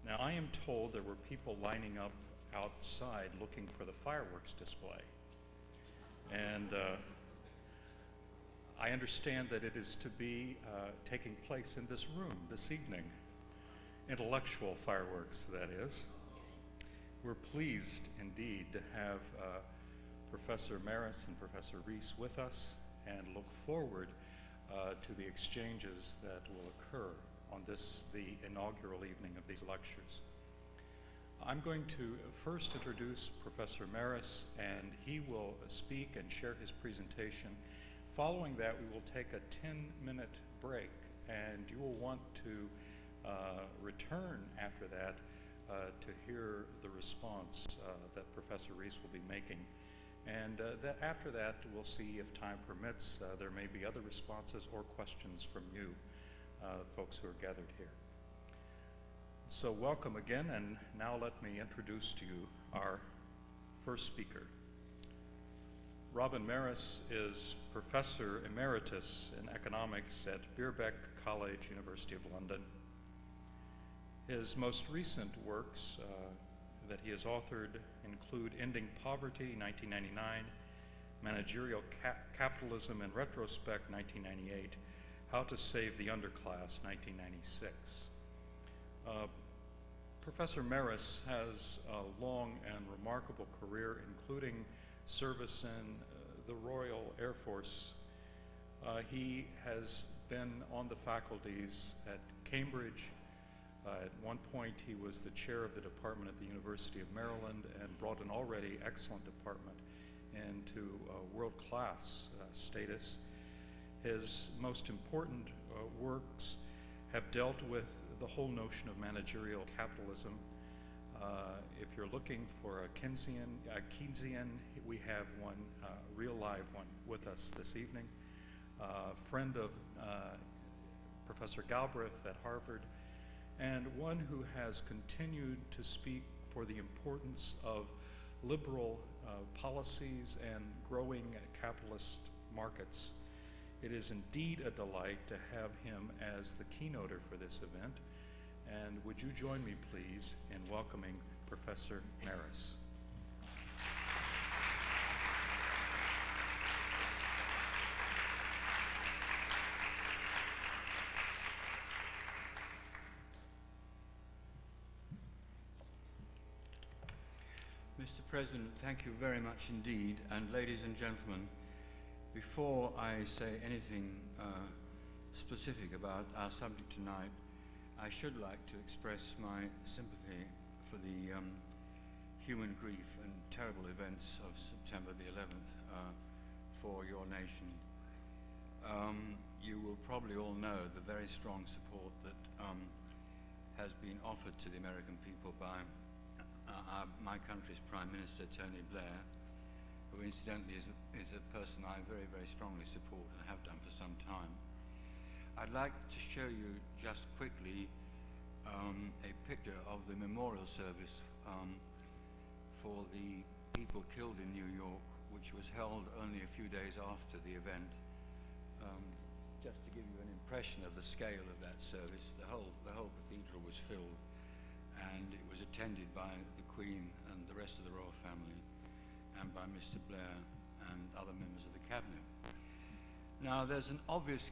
Now, I am told there were people lining up outside looking for the fireworks display. And I understand that it is to be taking place in this room this evening. Intellectual fireworks, that is. We're pleased indeed to have Professor Marris and Professor Rees with us and look forward to the exchanges that will occur on the inaugural evening of these lectures. I'm going to first introduce Professor Marris, and he will speak and share his presentation. Following that, we will take a 10-minute break, and you will want to return after that to hear the response that Professor Rees will be making. And after that, we'll see if time permits, there may be other responses or questions from you, folks who are gathered here. So welcome again, and now let me introduce to you our first speaker. Robin Marris is Professor Emeritus in Economics at Birkbeck College, University of London. His most recent works that he has authored include Ending Poverty, 1999, Managerial Capitalism in Retrospect, 1998, How to Save the Underclass, 1996. Professor Marris has a long and remarkable career, including service in the Royal Air Force. He has been on the faculties at Cambridge. At one point, he was the chair of the department at the University of Maryland and brought an already excellent department into world-class status. His most important works have dealt with the whole notion of managerial capitalism. If you're looking for a Keynesian, we have one, real live one with us this evening. Friend of Professor Galbraith at Harvard, and one who has continued to speak for the importance of liberal policies and growing capitalist markets. It is indeed a delight to have him as the keynoter for this event. And would you join me, please, in welcoming Professor Marris. Mr. President, thank you very much indeed. And ladies and gentlemen, before I say anything specific about our subject tonight, I should like to express my sympathy for the human grief and terrible events of September the 11th for your nation. You will probably all know the very strong support that has been offered to the American people by my country's Prime Minister, Tony Blair, who incidentally is a person I very, very strongly support and have done for some time. I'd like to show you just quickly a picture of the memorial service for the people killed in New York, which was held only a few days after the event. Just to give you an impression of the scale of that service, the whole cathedral was filled, and it was attended by the Queen and the rest of the royal family, and by Mr. Blair and other members of the cabinet. Now, there's an obvious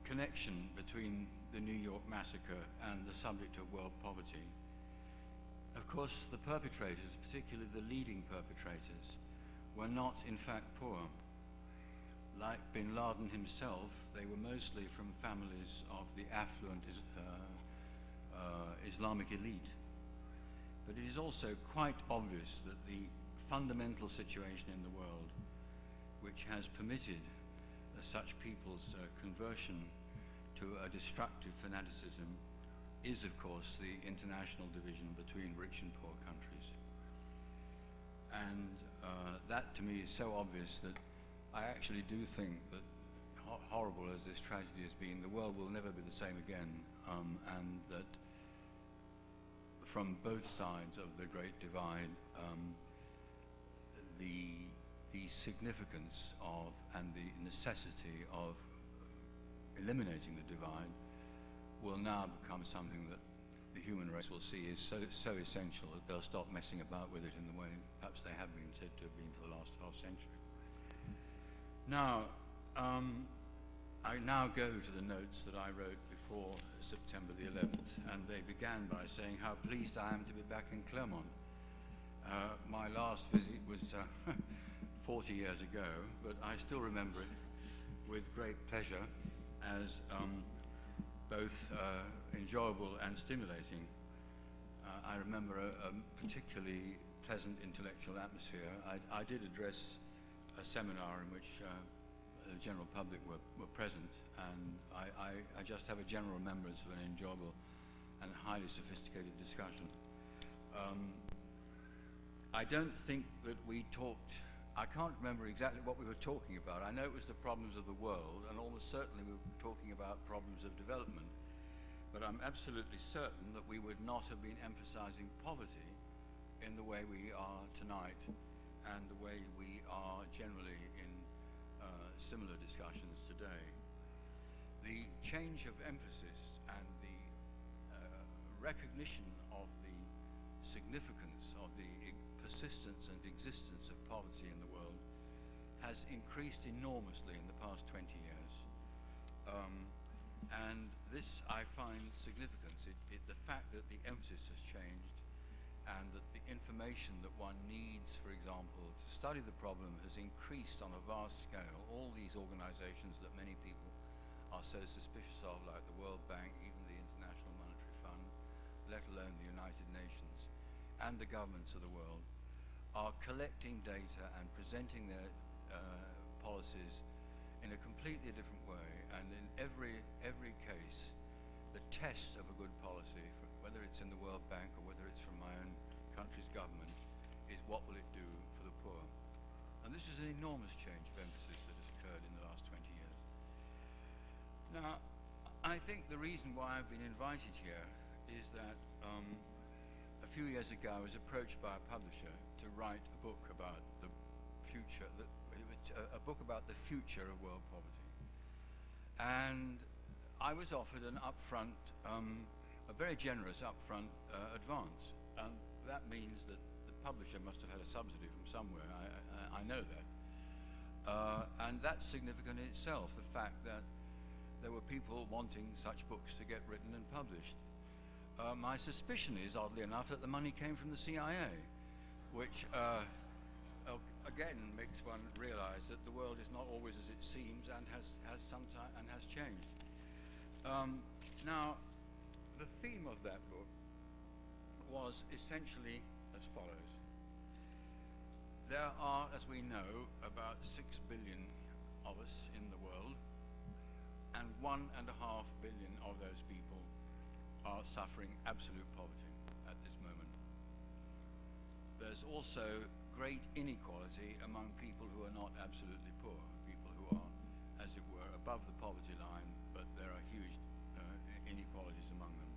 connection between the New York massacre and the subject of world poverty. Of course, the perpetrators, particularly the leading perpetrators, were not in fact poor. Like bin Laden himself, they were mostly from families of the affluent Islamic elite. But it is also quite obvious that the fundamental situation in the world, which has permitted such people's conversion to a destructive fanaticism, is of course the international division between rich and poor countries. And that to me is so obvious that I actually do think that, horrible as this tragedy has been, the world will never be the same again, and that from both sides of the Great Divide, the significance of and the necessity of eliminating the divide will now become something that the human race will see is so essential that they'll stop messing about with it in the way perhaps they have been said to have been for the last half century. Now, I now go to the notes that I wrote before September the 11th, and they began by saying how pleased I am to be back in Clermont. My last visit was 40 years ago, but I still remember it with great pleasure as both enjoyable and stimulating. I remember a particularly pleasant intellectual atmosphere. I did address a seminar in which the general public were present, and I just have a general remembrance of an enjoyable and highly sophisticated discussion. I don't think that we talked, I can't remember exactly what we were talking about. I know it was the problems of the world, and almost certainly we were talking about problems of development, but I'm absolutely certain that we would not have been emphasizing poverty in the way we are tonight and the way we are generally in similar discussions today. The change of emphasis and the recognition of the significance of the persistence and existence of poverty in the world has increased enormously in the past 20 years. And this I find significant. The fact that the emphasis has changed and that the information that one needs, for example, to study the problem has increased on a vast scale. All these organizations that many people are so suspicious of, like the World Bank, even the International Monetary Fund, let alone the United Nations, and the governments of the world, are collecting data and presenting their policies in a completely different way. And in every case, the test of a good policy, whether it's in the World Bank or whether it's from my own country's government, is what will it do for the poor. And this is an enormous change of emphasis that has occurred in the last 20 years. Now, I think the reason why I've been invited here is that a few years ago I was approached by a publisher to write a book about the future, a book about the future of world poverty. And I was offered an upfront, a very generous upfront advance. And that means that the publisher must have had a subsidy from somewhere. I know that. And that's significant in itself, the fact that there were people wanting such books to get written and published. My suspicion is, oddly enough, that the money came from the CIA, which again makes one realize that the world is not always as it seems and has changed. Now, the theme of that book was essentially as follows. There are, as we know, about 6 billion of us in the world, and 1.5 billion of those people are suffering absolute poverty at this moment. There's also great inequality among people who are not absolutely poor, people who are, as it were, above the poverty line, but there are huge inequalities among them.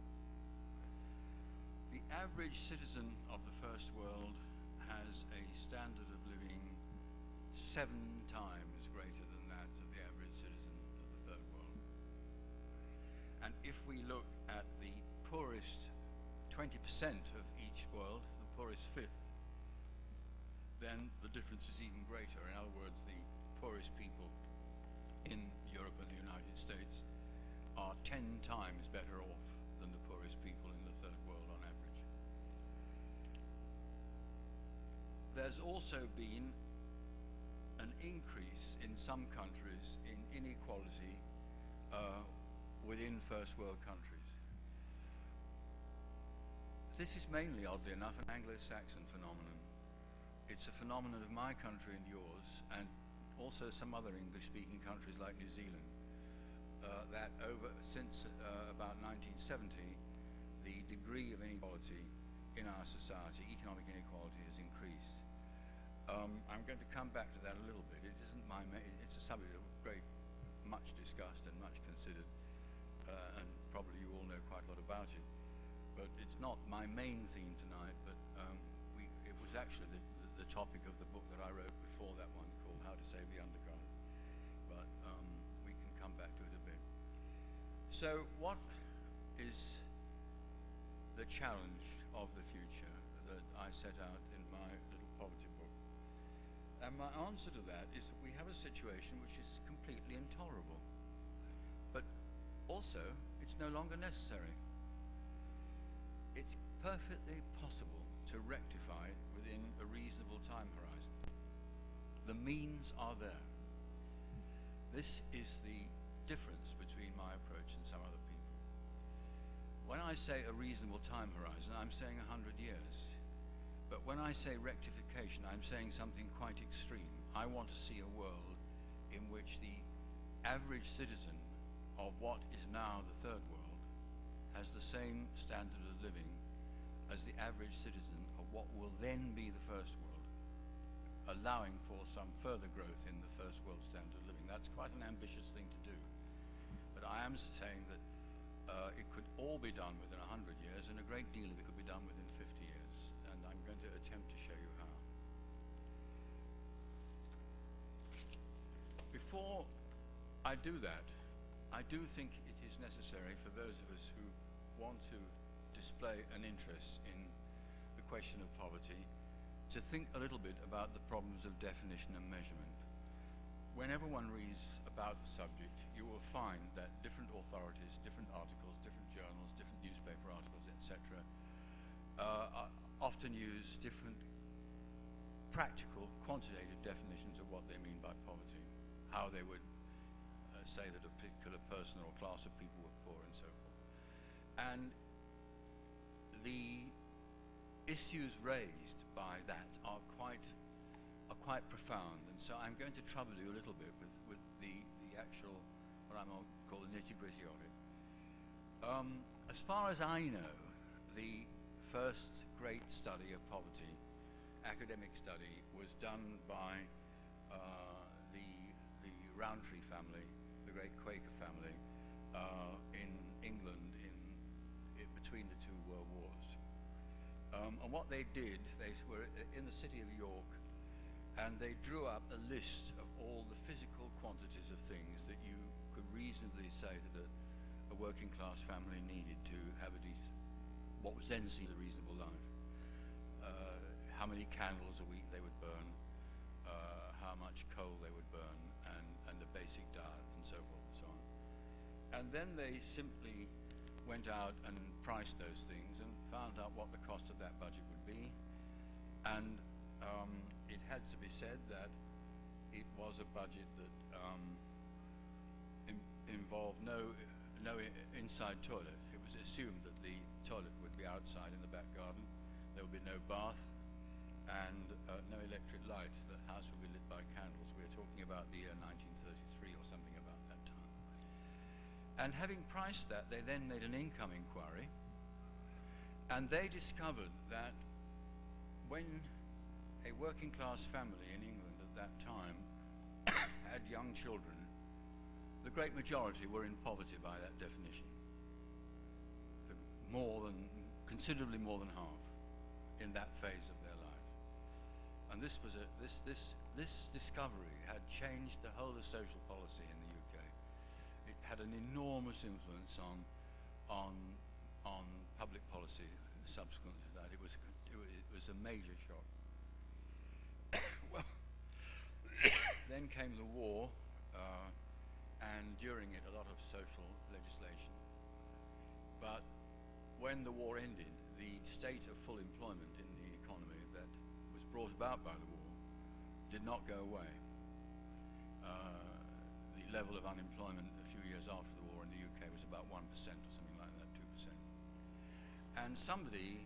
The average citizen of the first world has a standard of living 7 times greater than that of the average citizen of the third world. And if we look at the poorest 20% of each world, the poorest fifth, then the difference is even greater. In other words, the poorest people in Europe and the United States are 10 times better off than the poorest people in the third world on average. There's also been an increase in some countries in inequality within first world countries. This is mainly, oddly enough, an Anglo-Saxon phenomenon. It's a phenomenon of my country and yours, and also some other English-speaking countries like New Zealand, that since about 1970, the degree of inequality in our society, economic inequality, has increased. I'm going to come back to that a little bit. It isn't it's a subject of much discussed and much considered, and probably you all know quite a lot about it. But it's not my main theme tonight, but it was actually the topic of the book that I wrote before that one, called How to Save the Undercurrent. But we can come back to it a bit. So what is the challenge of the future that I set out in my little poverty book. And my answer to that is that we have a situation which is completely intolerable. But also, it's no longer necessary. It's perfectly possible to rectify it within a reasonable time horizon. The means are there. This is the difference between my approach and some other people. When I say a reasonable time horizon, I'm saying 100 years. But when I say rectification, I'm saying something quite extreme. I want to see a world in which the average citizen of what is now the third world has the same standard of living as the average citizen of what will then be the first world, allowing for some further growth in the first world standard of living. That's quite an ambitious thing to do. But I am saying that it could all be done within 100 years, and a great deal of it could be done within 50 years. And I'm going to attempt to show you how. Before I do that, I do think it is necessary for those of us who want to display an interest in the question of poverty to think a little bit about the problems of definition and measurement. Whenever one reads about the subject, you will find that different authorities, different articles, different journals, different newspaper articles, etc., often use different practical, quantitative definitions of what they mean by poverty, how they would say that a particular person or class of people were poor, and so forth. And the issues raised by that are quite profound, and so I'm going to trouble you a little bit with the actual, what I'm going to call the nitty-gritty of it. As far as I know, the first great study of poverty, academic study, was done by the Rowntree family, the great Quaker family, in England between the two world wars. And what they did, they were in the city of York, and they drew up a list of all the physical quantities of things that you could reasonably say that a working class family needed to have what was then seen as a reasonable life. How many candles a week they would burn, how much coal they would burn, and the basic diet, and so forth and so on. And then they simply went out and priced those things and found out what the cost of that budget would be. And it had to be said that it was a budget that involved no inside toilet. It was assumed that the toilet would be outside in the back garden. There would be no bath and no electric light. The house would be lit by candles. We were talking about the year 1933 or something about that time. And having priced that, they then made an income inquiry, and they discovered that when a working class family in England at that time had young children, the great majority were in poverty by that definition. Considerably more than half in that phase of their life. And this discovery had changed the whole of social policy in the UK. It had an enormous influence on public policy subsequent to that. It was a major shock. Well, then came the war, and during it a lot of social legislation. But when the war ended, the state of full employment in the economy that was brought about by the war did not go away. The level of unemployment a few years after the war in the UK was about 1% or something like that, 2%. And somebody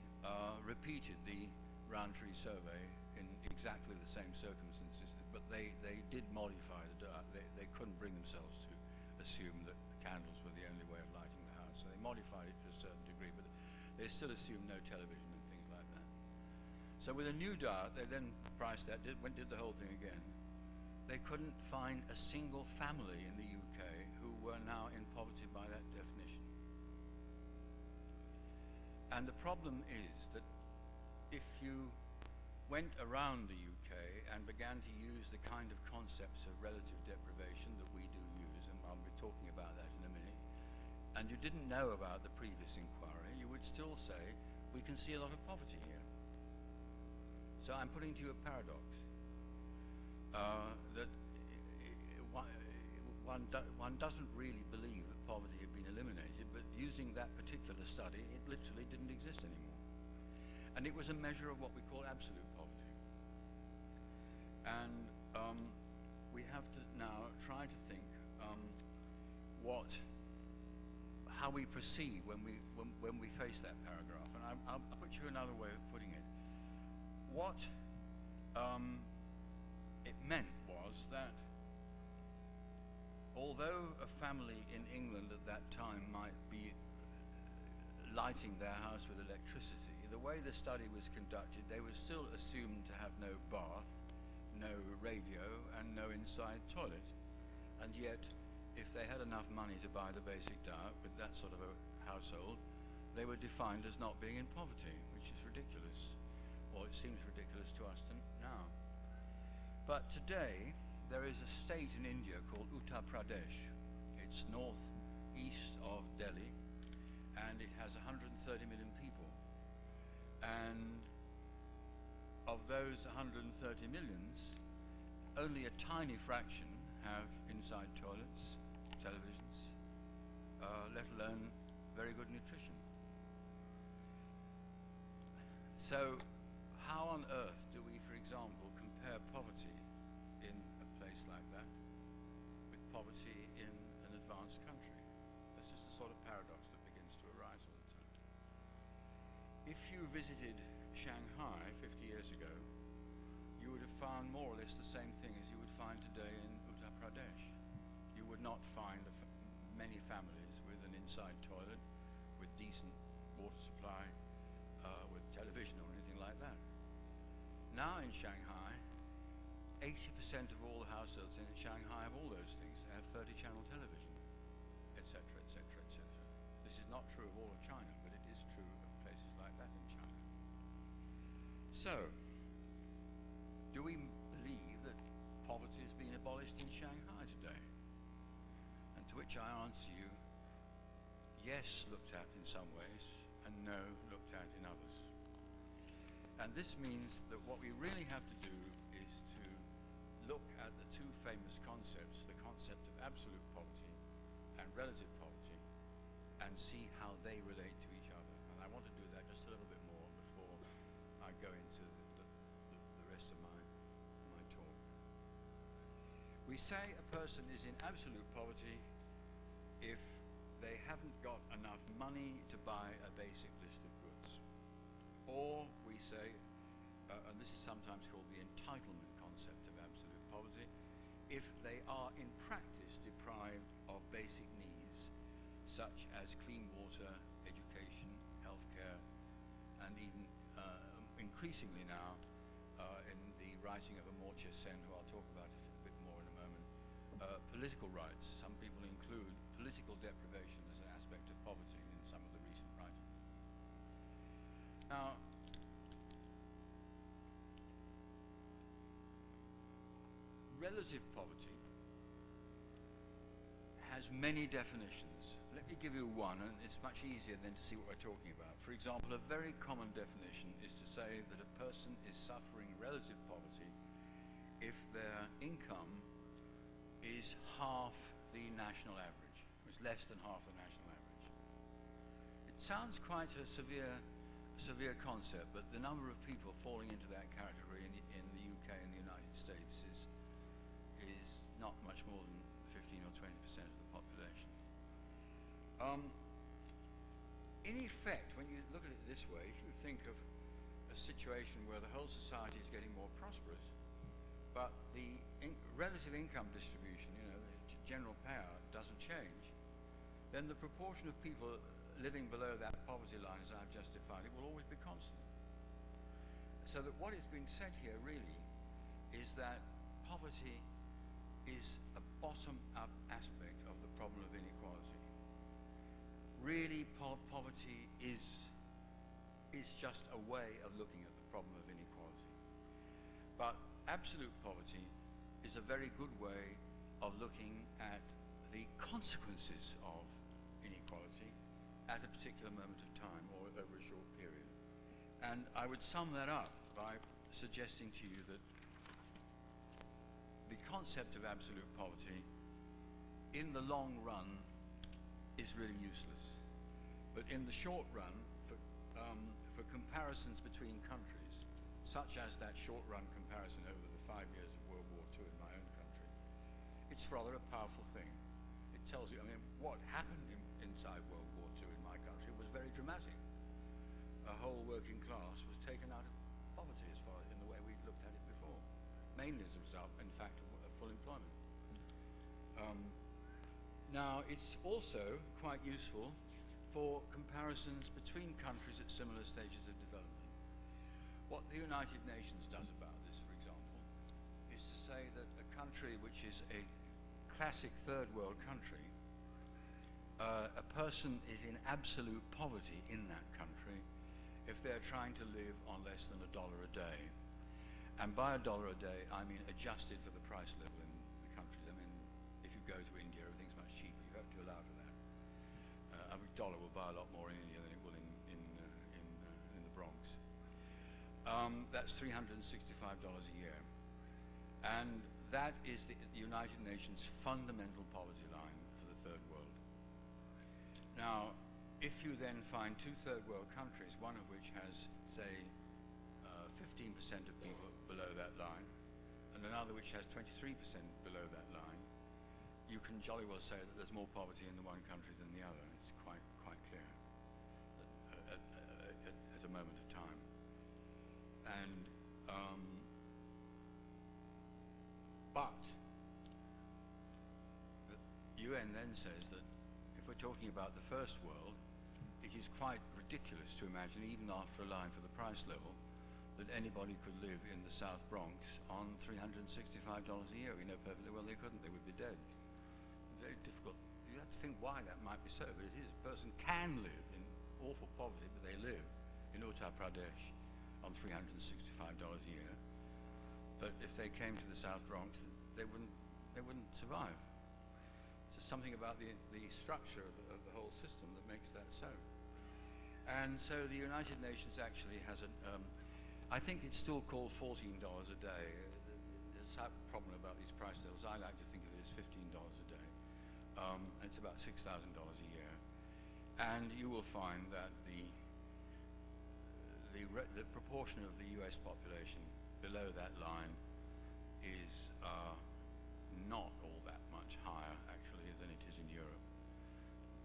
repeated the Rowntree survey in exactly the same circumstances, but they did modify the diet. They couldn't bring themselves to assume that candles were the only way of lighting the house, so they modified it to a certain degree, but they still assumed no television and things like that. So with a new diet, they then priced that, did the whole thing again. They couldn't find a single family in the UK who were now in poverty by that definition. And the problem is that if you went around the UK and began to use the kind of concepts of relative deprivation that we do use, and I'll be talking about that in a minute, and you didn't know about the previous inquiry, you would still say, we can see a lot of poverty here. So I'm putting to you a paradox, that one doesn't really believe that poverty had been eliminated, but using that particular study, it literally didn't exist anymore. And it was a measure of what we call absolute poverty. And we have to now try to think how we proceed when we face that paragraph. And I'll put you another way of putting it. What it meant was that although a family in England at that time might be lighting their house with electricity, the way the study was conducted, they were still assumed to have no bath, no radio, and no inside toilet. And yet, if they had enough money to buy the basic diet with that sort of a household, they were defined as not being in poverty, which is ridiculous. Or it seems ridiculous to us now. But today, there is a state in India called Uttar Pradesh. It's northeast of Delhi, and it has 130 million people. And of those 130 millions, only a tiny fraction have inside toilets, televisions, let alone very good nutrition. So how on earth do we, for example, compare poverty in a place like that with poverty in an advanced country? This is the sort of paradox that begins to arise all the time. If you visited Shanghai 50 years ago, you would have found more or less the same thing as you would find today in Uttar Pradesh. You would not find many families with an inside toilet, with decent water supply, with television or anything like that. Now in Shanghai, 80% of all the households in Shanghai have all those things. They have 30-channel television, etc., etc., etc. This is not true of all of China, but it is true of places like that in China. So, do we believe that poverty has been abolished in Shanghai today? And to which I answer you, yes, looked at in some ways, and no, looked at in others. And this means that what we really have to do is to look at the two famous concepts, the concept of absolute poverty and relative poverty, and see how they relate to each other. And I want to do that just a little bit more before I go into the rest of my talk. We say a person is in absolute poverty if they haven't got enough money to buy a basic list of goods. Or we say, and this is sometimes called the entitlement concept of absolute poverty, if they are in practice deprived of basic needs such as clean water, education, healthcare, and even increasingly now in the writing of Amartya Sen, who I'll talk about a bit more in a moment, political rights. Some people include political deprivation as an aspect of poverty in some of the recent writings. Now, relative poverty has many definitions. Let me give you one, and it's much easier than to see what we're talking about. For example, a very common definition is to say that a person is suffering relative poverty if their income is half the national average, or is less than half the national average. It sounds quite a severe concept, but the number of people falling into that category in the UK and the United States is not much more than 15 or 20% of the population. In effect, when you look at it this way, if you think of a situation where the whole society is getting more prosperous, but the relative income distribution, the general payout doesn't change, then the proportion of people living below that poverty line, as I've just defined it, will always be constant. So that what is being said here really is that poverty is a bottom-up aspect of the problem of inequality. Really, poverty is just a way of looking at the problem of inequality. But absolute poverty is a very good way of looking at the consequences of inequality at a particular moment of time or over a short period. And I would sum that up by suggesting to you that the concept of absolute poverty in the long run is really useless. But in the short run, for comparisons between countries, such as that short-run comparison over the 5 years of World War II in my own country, it's rather a powerful thing. It tells you, I mean, what happened inside World War II in my country was very dramatic. A whole working class was taken out of poverty as far as in the way we'd looked at it before, mainly as a result, in fact, of full employment. Now, it's also quite useful for comparisons between countries at similar stages of development. What the United Nations does about this, for example, is to say that a country which is a classic third world country, a person is in absolute poverty in that country if they're trying to live on less than $1 a day. And by $1 a day, I mean adjusted for the price level in the countries. I mean, if you go to India, everything's much cheaper. You have to allow for that. A dollar will buy a lot more in India than it will in the Bronx. That's $365 a year. And that is the United Nations fundamental poverty line for the third world. Now, if you then find two third world countries, one of which has, say, 15% of people below that line, and another which has 23% below that line, you can jolly well say that there's more poverty in the one country than the other. It's quite clear at a moment of time. And but the UN then says that if we're talking about the first world, it is quite ridiculous to imagine, even after allowing for the price level, that anybody could live in the South Bronx on $365 a year. We know perfectly well they couldn't. They would be dead. Very difficult. You have to think why that might be so, but it is. A person can live in awful poverty, but they live in Uttar Pradesh on $365 a year. But if they came to the South Bronx, they wouldn't survive. So something about the structure of the whole system that makes that so. And so the United Nations actually has I think it's still called $14 a day. There's a problem about these price levels. I like to think of it as $15 a day. It's about $6,000 a year. And you will find that the proportion of the US population below that line is not all that much higher, actually, than it is in Europe.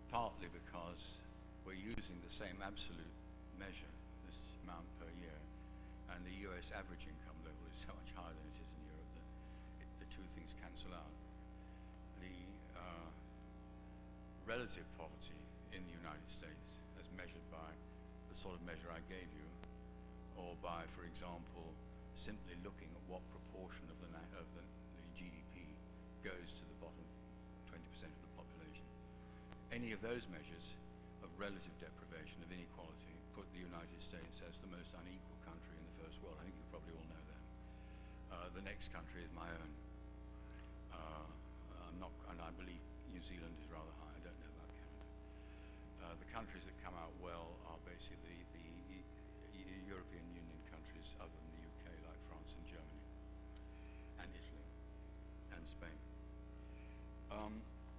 Partly because we're using the same absolute measure, this amount per year, and the US average income level is so much higher than it is in Europe that the two things cancel out. The relative poverty in the United States, as measured by the sort of measure I gave you, or by, for example, simply looking at what proportion of the GDP goes to the bottom 20% of the population. Any of those measures of relative deprivation, of inequality, put the United States as the most unequal country in the first world. I think you probably all know that. The next country is my own. And I believe New Zealand is rather high. I don't know about Canada. The countries that come out well are basically the European Union countries other than the UK, like France and Germany, and Italy, and Spain.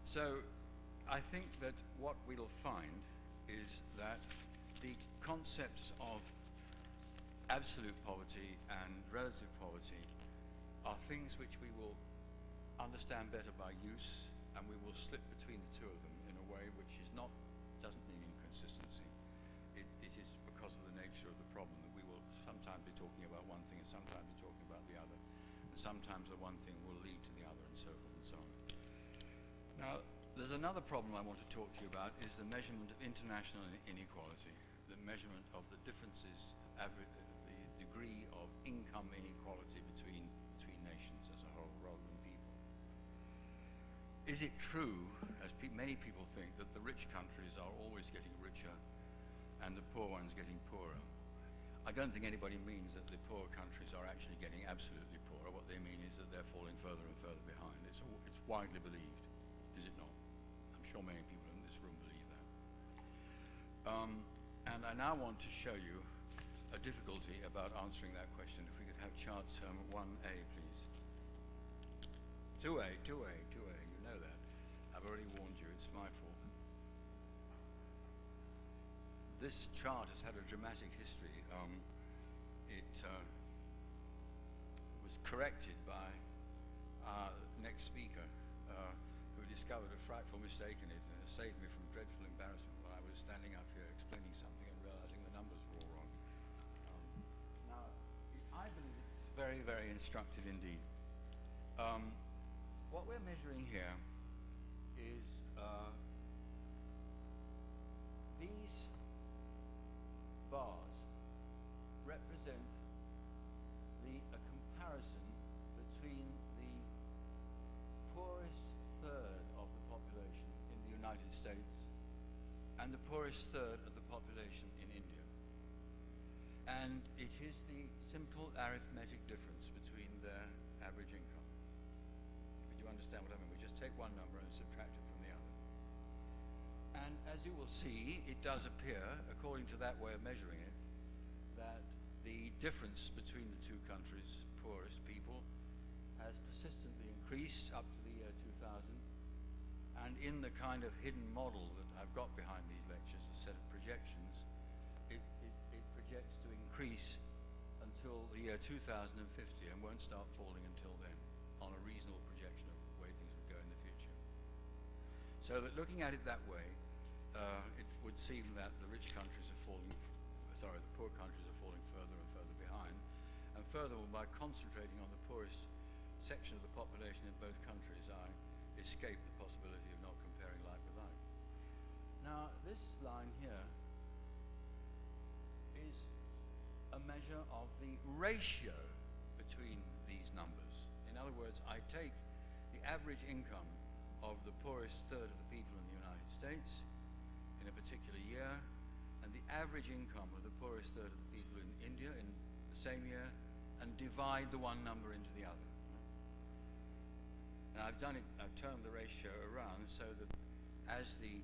So I think that what we'll find is that the concepts of absolute poverty and relative poverty are things which we will understand better by use, and we will slip between the two of them in a way which doesn't mean inconsistency. It is because of the nature of the problem that we will sometimes be talking about one thing and sometimes be talking about the other, and sometimes the one thing will lead to the other, and so forth and so on. Now, there's another problem I want to talk to you about, is the measurement of international inequality, the measurement of the differences, the degree of income inequality between nations as a whole rather than people. Is it true, as many people think, that the rich countries are always getting richer and the poor ones getting poorer? I don't think anybody means that the poor countries are actually getting absolutely poorer. What they mean is that they're falling further and further behind. It's widely believed, is it not? I'm sure many people in this room believe that. And I now want to show you a difficulty about answering that question. If we could have chart 1A, please. 2A, you know that. I've already warned you, it's my fault. This chart has had a dramatic history. It was corrected by our next speaker, who discovered a frightful mistake in it and has saved me from dreadful embarrassment when I was standing up here explaining something and realizing the numbers were all wrong. Now, I believe it's very, very instructive indeed. What we're measuring here is these bars represent a comparison between the poorest third of the population in the United States and the poorest third of the population in India. And it is the simple arithmetic difference between their average income. Do you understand what I mean? We just take one number and subtract it from the other. And as you will see, it does appear, according to that way of measuring it, that the difference between the two countries' poorest people has persistently increased up to the year 2000. And in the kind of hidden model that I've got behind these lectures, a set of projections, it projects to increase until the year 2050 and won't start falling until then, on a reasonable projection of the way things would go in the future. So that looking at it that way, it would seem that the rich countries are the poor countries are falling further and further behind. And furthermore, by concentrating on the poorest section of the population in both countries, I escape the possibility of not comparing like with like. Now, this line here is a measure of the ratio between these numbers. In other words, I take the average income of the poorest third of the people in the United States in a particular year, and the average income of the poorest third of the people in India in the same year, and divide the one number into the other. Now I've turned the ratio around so that as the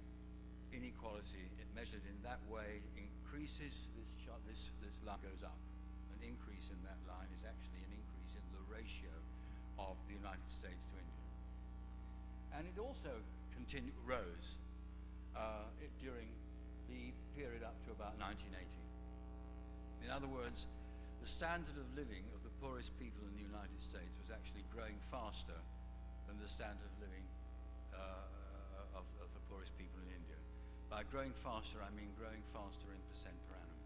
inequality measured in that way increases, this line goes up. An increase in that line is actually an increase in the ratio of the United States to India. And it also rose during the period up to about 1980. In other words, the standard of living of the poorest people in the United States was actually growing faster than the standard of living of the poorest people in India. By growing faster, I mean growing faster in percent per annum.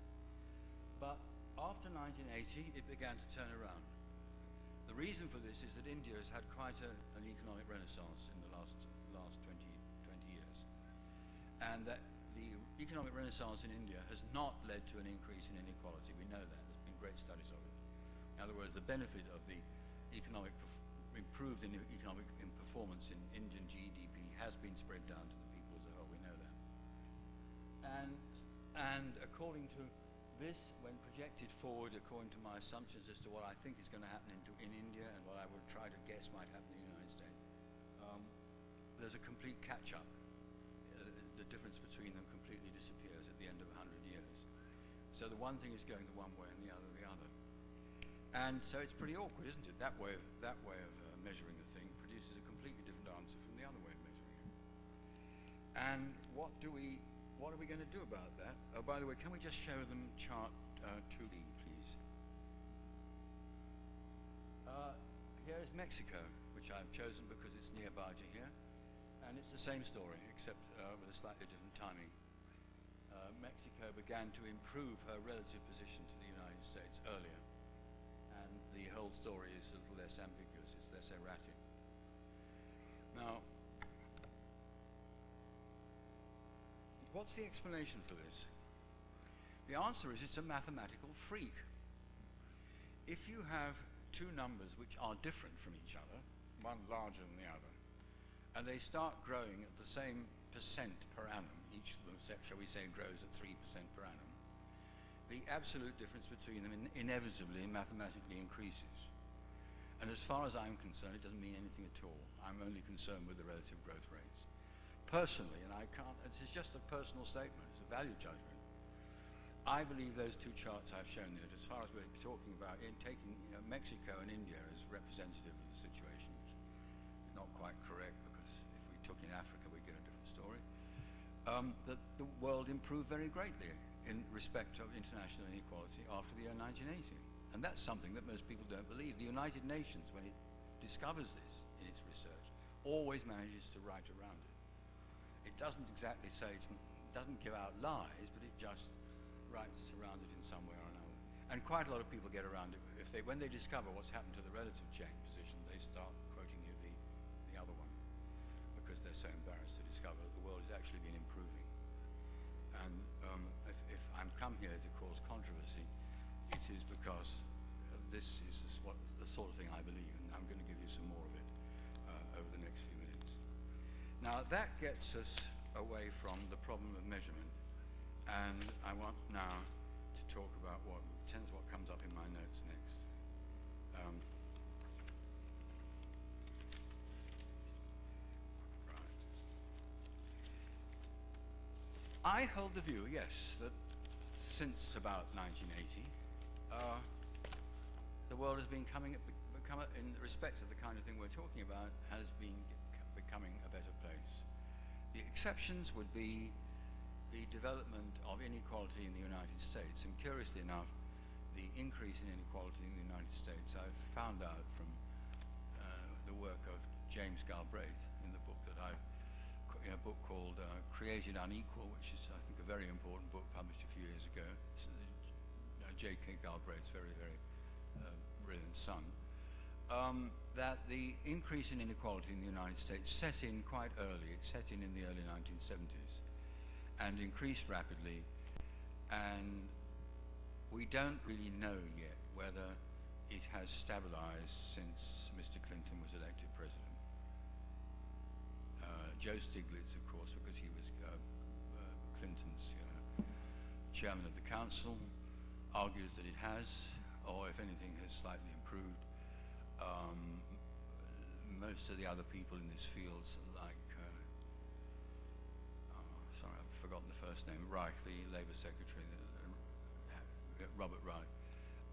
But after 1980, it began to turn around. The reason for this is that India has had quite an economic renaissance in the last 20 years. And that the economic renaissance in India has not led to an increase in inequality. We know that. There's been great studies of it. In other words, the benefit of the improved economic performance in Indian GDP has been spread down to the people as a whole. We know that. And according to this, when projected forward, according to my assumptions as to what I think is going to happen in India and what I would try to guess might happen in the United States, there's a complete catch-up. The difference between them completely disappears at the end of 100 years. So the one thing is going the one way and the other the other. And so it's pretty awkward, isn't it? That way of measuring the thing produces a completely different answer from the other way of measuring it. And what are we going to do about that? Oh, by the way, can we just show them chart 2B, please? Here is Mexico, which I've chosen because it's nearby to here. And it's the same story, except with a slightly different timing. Mexico began to improve her relative position to the United States earlier. And the whole story is a little less ambiguous, it's less erratic. Now, what's the explanation for this? The answer is it's a mathematical freak. If you have two numbers which are different from each other, one larger than the other, and they start growing at the same percent per annum, each of them, shall we say, grows at 3% per annum, the absolute difference between them inevitably mathematically increases. And as far as I'm concerned, it doesn't mean anything at all. I'm only concerned with the relative growth rates. Personally, and this is just a personal statement, it's a value judgment. I believe those two charts I've shown there, as far as we're talking about in taking Mexico and India as representative of the situation, which is not quite correct, because if we took in Africa we'd get a different story, that the world improved very greatly in respect of international inequality after the year 1980. And that's something that most people don't believe. The United Nations, when it discovers this in its research, always manages to write around it. It doesn't exactly say, doesn't give out lies, but it just writes around it in some way or another. And quite a lot of people get around it. When they discover what's happened to the relative change position, they start quoting you the other one, because they're so embarrassed to discover that the world has actually been improving. And if I'm come here to cause controversy, it is because this is the sort of thing I believe, and I'm going to give you some more of it over the next few minutes. Now that gets us away from the problem of measurement, and I want now to talk about what comes up in my notes next. Right. I hold the view, yes, that since about 1980, the world has been in respect of the kind of thing we're talking about, has been becoming a better place. The exceptions would be the development of inequality in the United States, and curiously enough, the increase in inequality in the United States I've found out from the work of James Galbraith in a book called Created Unequal, which is, I think, a very important book published a few years ago. J.K. Galbraith's very, very brilliant son. That the increase in inequality in the United States set in quite early. It set in the early 1970s and increased rapidly, and we don't really know yet whether it has stabilized since Mr. Clinton was elected president. Joe Stiglitz, of course, because he was Clinton's chairman of the council, argues that it has, or if anything, has slightly improved. Most of the other people in this field, like, sorry, I've forgotten the first name, Reich, the Labour Secretary, Robert Reich,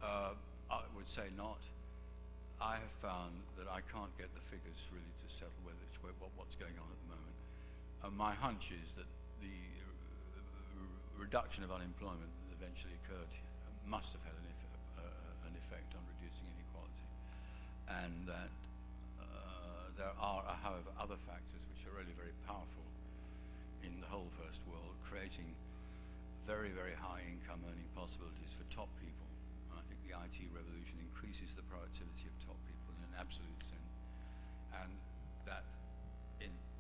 I would say not. I have found that I can't get the figures really to settle what's going on at the moment. My hunch is that the reduction of unemployment that eventually occurred must have had an effect on reducing inequality, and that there are, however, other factors which are really very powerful in the whole first world, creating very, very high income earning possibilities for top people. I think the IT revolution increases the productivity of top people in an absolute sense, and that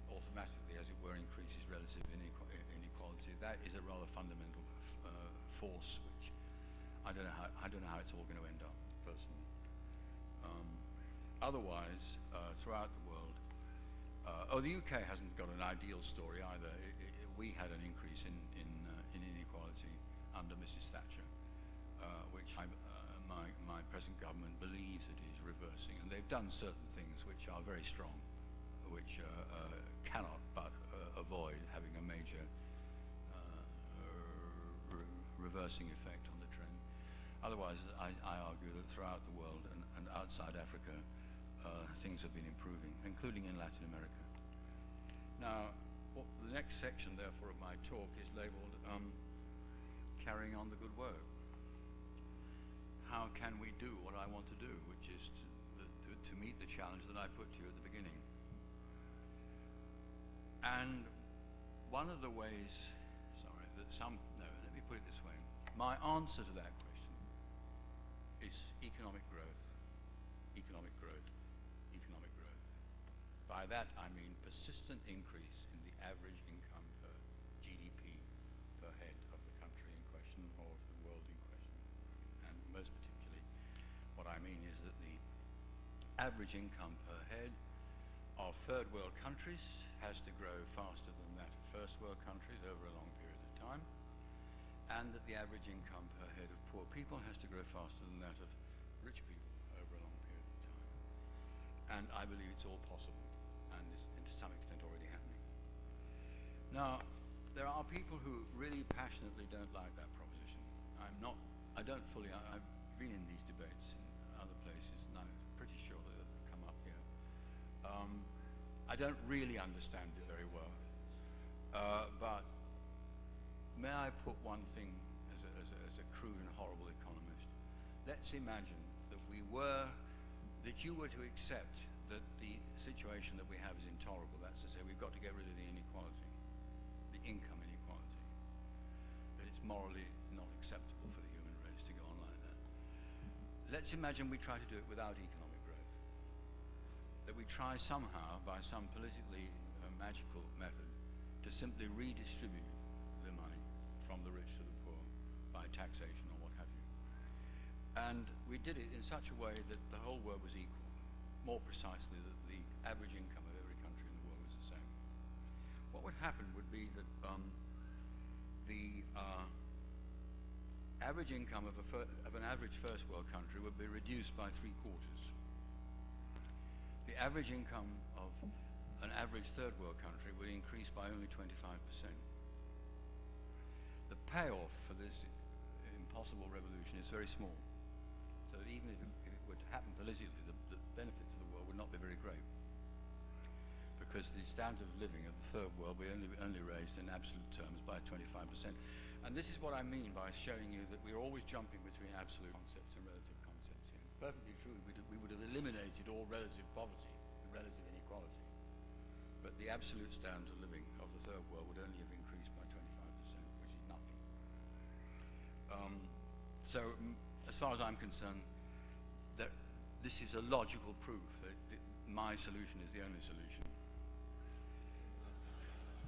automatically, as it were, increases relative inequality. That is a rather fundamental force, which I don't know how it's all going to end up, personally. Otherwise, throughout the world, the UK hasn't got an ideal story either. We had an increase in inequality under Mrs. Thatcher, which my present government believes it is reversing, and they've done certain things which are very strong, which cannot but avoid having a major reversing effect on the trend. Otherwise, I argue that throughout the world and outside Africa, things have been improving, including in Latin America. Now, the next section, therefore, of my talk is labeled Carrying on the Good Work. How can we do what I want to do, which is to meet the challenge that I put to you at the beginning? And one of the ways, let me put it this way. My answer to that question is economic growth, economic growth, economic growth. By that I mean persistent increase in the average income per GDP per head of the country in question, or of the world in question. And most particularly, what I mean is that the average income per head of third world countries has to grow faster than that of first world countries over a long period of time, and that the average income per head of poor people has to grow faster than that of rich people over a long period of time. And I believe it's all possible, and is to some extent already happening. Now, there are people who really passionately don't like that proposition. I don't fully, I've been in these debates in other places, and I'm pretty sure that it'll come up here. I don't really understand it very well, but may I put one thing as a crude and horrible economist? Let's imagine that you were to accept that the situation that we have is intolerable. That's to say, we've got to get rid of the inequality, the income inequality, that it's morally not acceptable for the human race to go on like that. Let's imagine we try to do it without economic growth, that we try somehow, by some politically magical method, to simply redistribute the money from the rich to the poor by taxation or what have you. And we did it in such a way that the whole world was equal, more precisely that the average income of every country in the world was the same. What would happen would be that the average income of an average first world country would be reduced by 3/4. The average income of an average third world country would increase by only 25%. The payoff for this impossible revolution is very small. So that even if it would happen politically, the benefits of the world would not be very great, because the standard of living of the third world will only raised in absolute terms by 25%. And this is what I mean by showing you that we're always jumping between absolute concepts and relative concepts here. Perfectly true, we would have eliminated all relative poverty and relative inequality, but the absolute standard of living of the third world would only have increased by 25%, which is nothing. As far as I'm concerned, that this is a logical proof that my solution is the only solution.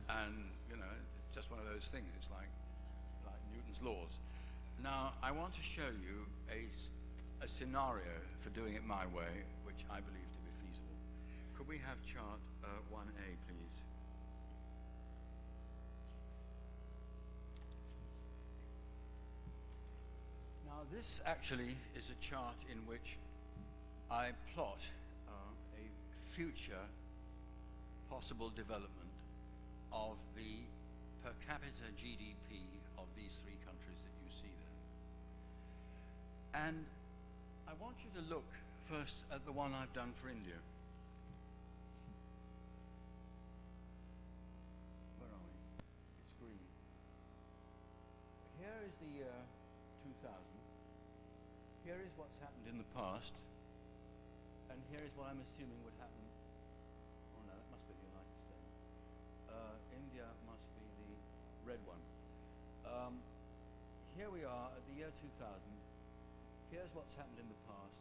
And, you know, it's just one of those things. It's like Newton's laws. Now, I want to show you a scenario for doing it my way, which I believe to be feasible. Could we have chart 1A, please? Now, this actually is a chart in which I plot a future possible development of the per capita GDP of these three countries that you see there. And I want you to look first at the one I've done for India. Where are we? It's green. Here is the year 2000. Here is what's happened in the past, and here is what I'm assuming would happen. Oh no, that must be the United States. India must be the red one. Here we are at the year 2000. Here's what's happened in the past.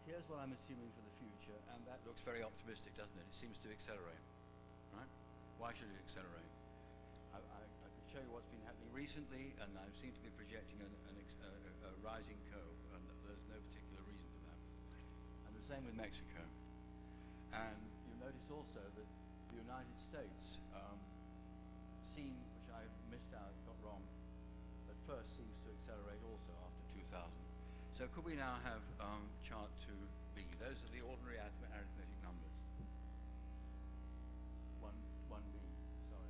Here's what I'm assuming for the future, and that looks very optimistic, doesn't it? It seems to accelerate, right? Why should it accelerate? I could show you what's been happening recently, and I seem to be projecting a rising curve, and there's no particular reason for that. And the same with Mexico. And you'll notice also that the United States which I missed out, got wrong, at first seems to accelerate also after 2000. So could we now have chart 2B? Those are the ordinary arithmetic numbers. 1B, sorry.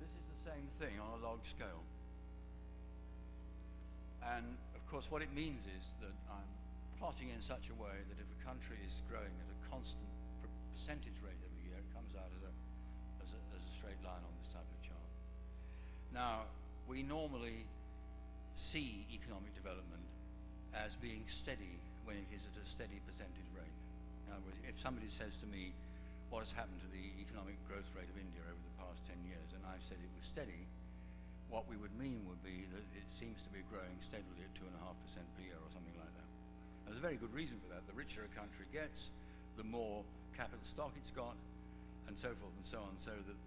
This is the same thing on a log scale. And of course what it means is that I'm plotting in such a way that if a country is growing at a constant percentage rate every year, it comes out as a straight line on this type of chart. Now, we normally see economic development as being steady when it is at a steady percentage rate. In other words, if somebody says to me, what has happened to the economic growth rate of India over the past 10 years, and I said it was steady, what we would mean would be that it seems to be growing steadily at 2.5% per year or something like that. There's a very good reason for that. The richer a country gets, the more capital stock it's got, and so forth and so on, so that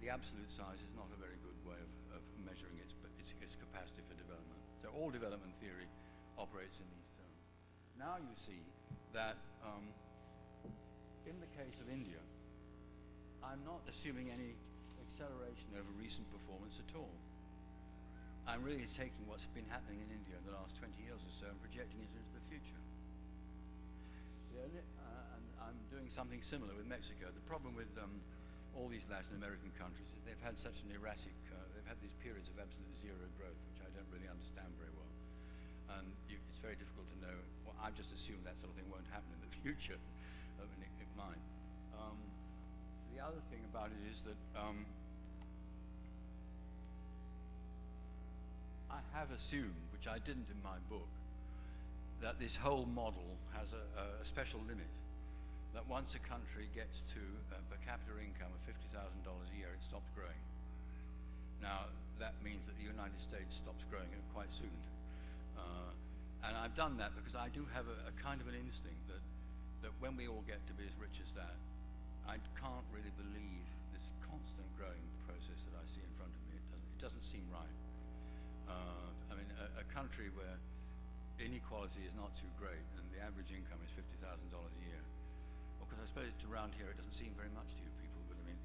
the absolute size is not a very good way of measuring its capacity for development. So all development theory operates in these terms. Now you see that in the case of India, I'm not assuming any acceleration over recent performance at all. I'm really taking what's been happening in India in the last 20 years or so and projecting it into the future. And I'm doing something similar with Mexico. The problem with all these Latin American countries is they've had such an erratic, they've had these periods of absolute zero growth, which I don't really understand very well. And it's very difficult to know. Well, I just assume that sort of thing won't happen in the future. I mean, it might. The other thing about it is that I have assumed, which I didn't in my book, that this whole model has a special limit. That once a country gets to a per capita income of $50,000 a year, it stops growing. Now, that means that the United States stops growing quite soon. And I've done that because I do have a kind of an instinct that when we all get to be as rich as that, I can't really believe this constant growing process that I see in front of me. It doesn't seem right. I mean, a country where inequality is not too great and the average income is $50,000 a year. Because I suppose around here it doesn't seem very much to you people, but I mean,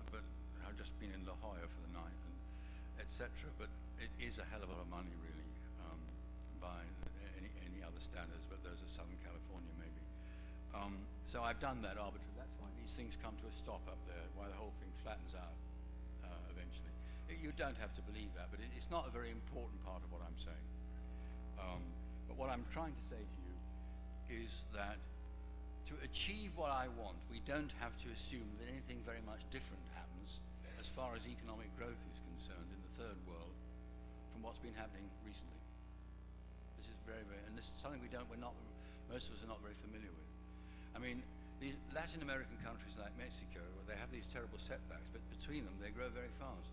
but I've just been in La Jolla for the night, and etc. But it is a hell of a lot of money, really, by any other standards. But those are Southern California, maybe. So I've done that arbitrarily. That's why these things come to a stop up there. Why the whole thing flattens out eventually. You don't have to believe that, but it's not a very important part of what I'm saying. But what I'm trying to say to you is that to achieve what I want, we don't have to assume that anything very much different happens as far as economic growth is concerned in the third world from what's been happening recently. This is very, and this is something most of us are not very familiar with. I mean, these Latin American countries like Mexico, they have these terrible setbacks, but between them, they grow very fast.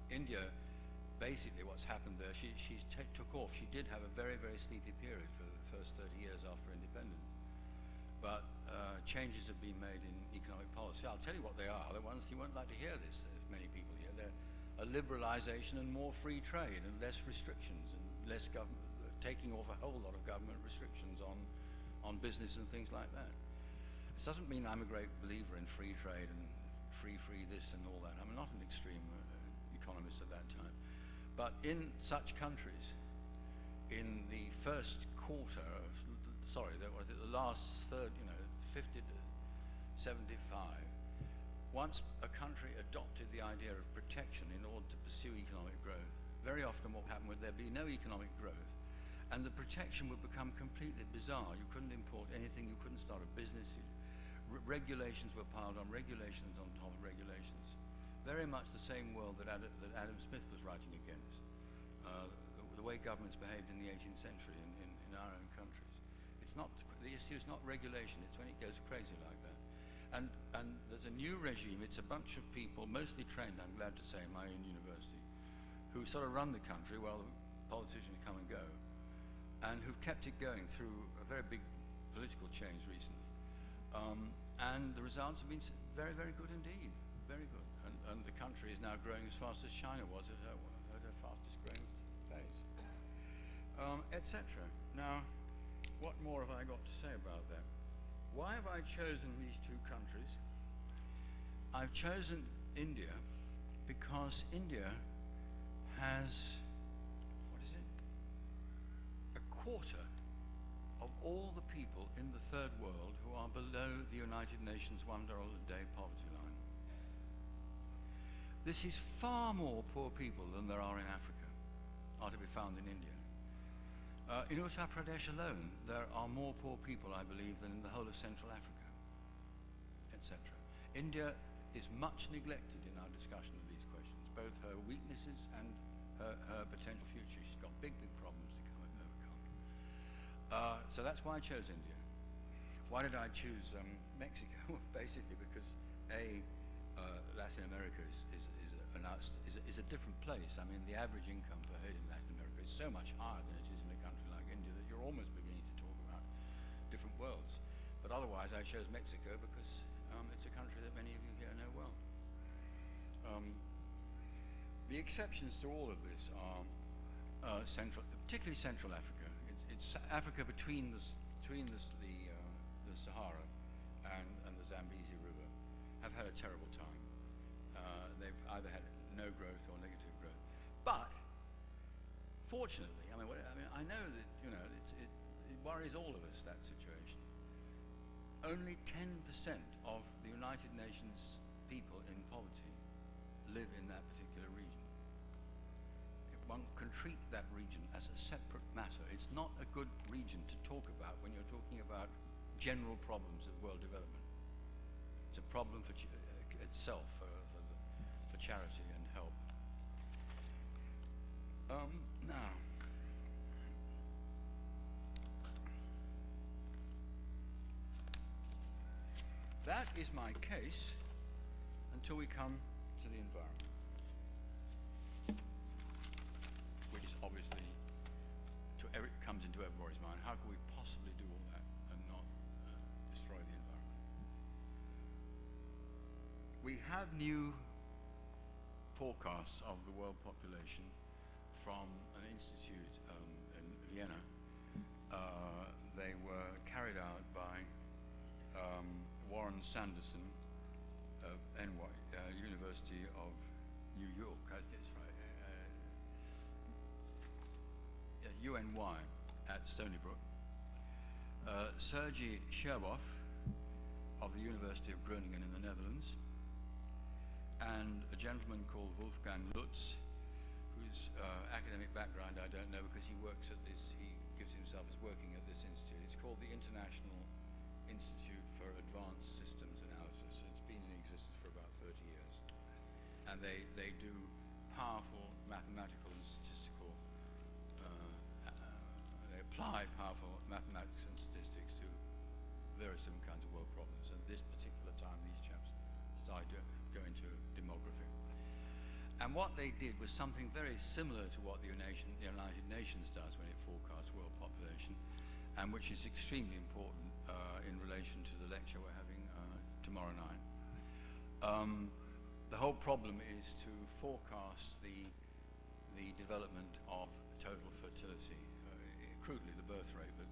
India, basically what's happened there, she took off. She did have a very, very sleepy period for the first 30 years after independence. But changes have been made in economic policy. I'll tell you what they are. The ones you won't like to hear this, if many people here. They're a liberalization and more free trade and less restrictions and less government, taking off a whole lot of government restrictions on business and things like that. This doesn't mean I'm a great believer in free trade and free this and all that. I'm not an extreme economist at that time. But in such countries, in the first quarter of, the last third, 50 to 75, once a country adopted the idea of protection in order to pursue economic growth, very often what happened was there'd be no economic growth, and the protection would become completely bizarre. You couldn't import anything, you couldn't start a business, regulations were piled on regulations on top of regulations. Very much the same world that Adam Smith was writing against. The way governments behaved in the 18th century in our own countries. The issue is not regulation, it's when it goes crazy like that. And there's a new regime, it's a bunch of people, mostly trained, I'm glad to say, in my own university, who sort of run the country while the politicians come and go, and who've kept it going through a very big political change recently. And the results have been very, very good indeed, very good. And the country is now growing as fast as China was at her fastest growing phase, etc. Now, what more have I got to say about that? Why have I chosen these two countries? I've chosen India because India has, a quarter of all the people in the third world who are below the United Nations $1 a day poverty line. This is far more poor people than there are in Africa, are to be found in India. In Uttar Pradesh alone, there are more poor people, I believe, than in the whole of Central Africa, etc. India is much neglected in our discussion of these questions, both her weaknesses and her potential future. She's got big, big problems to overcome. So that's why I chose India. Why did I choose Mexico? Basically because Latin America is a different place. I mean, the average income per head in Latin America is so much higher than it is in a country like India that you're almost beginning to talk about different worlds. But otherwise, I chose Mexico because it's a country that many of you here know well. The exceptions to all of this are particularly Central Africa. It's Africa between the Sahara and the Zambezi River have had a terrible time. They've either had no growth or negative growth. But fortunately, I know that it worries all of us, that situation. only 10% of the United Nations people in poverty live in that particular region. If one can treat that region as a separate matter, it's not a good region to talk about when you're talking about general problems of world development. It's a problem for itself, for charity and help. Now, that is my case until we come to the environment, which is obviously comes into everybody's mind. How can we possibly do all that and not destroy the environment? We have new forecasts of the world population from an institute in Vienna. They were carried out by Warren Sanderson of University of New York. That's right. UNY at Stony Brook. Sergei Sherboff of the University of Groningen in the Netherlands, and a gentleman called Wolfgang Lutz, whose academic background I don't know because he works at this, he gives himself as working at this institute. It's called the International Institute for Advanced Systems Analysis. It's been in existence for about 30 years. And they do powerful mathematical and statistical, they apply powerful mathematics and statistics to various different kinds of world problems. And this particular time, these chaps started to go into demography. And what they did was something very similar to what the United Nations does when it forecasts world population, and which is extremely important in relation to the lecture we're having tomorrow night. The whole problem is to forecast the development of total fertility, crudely the birth rate, but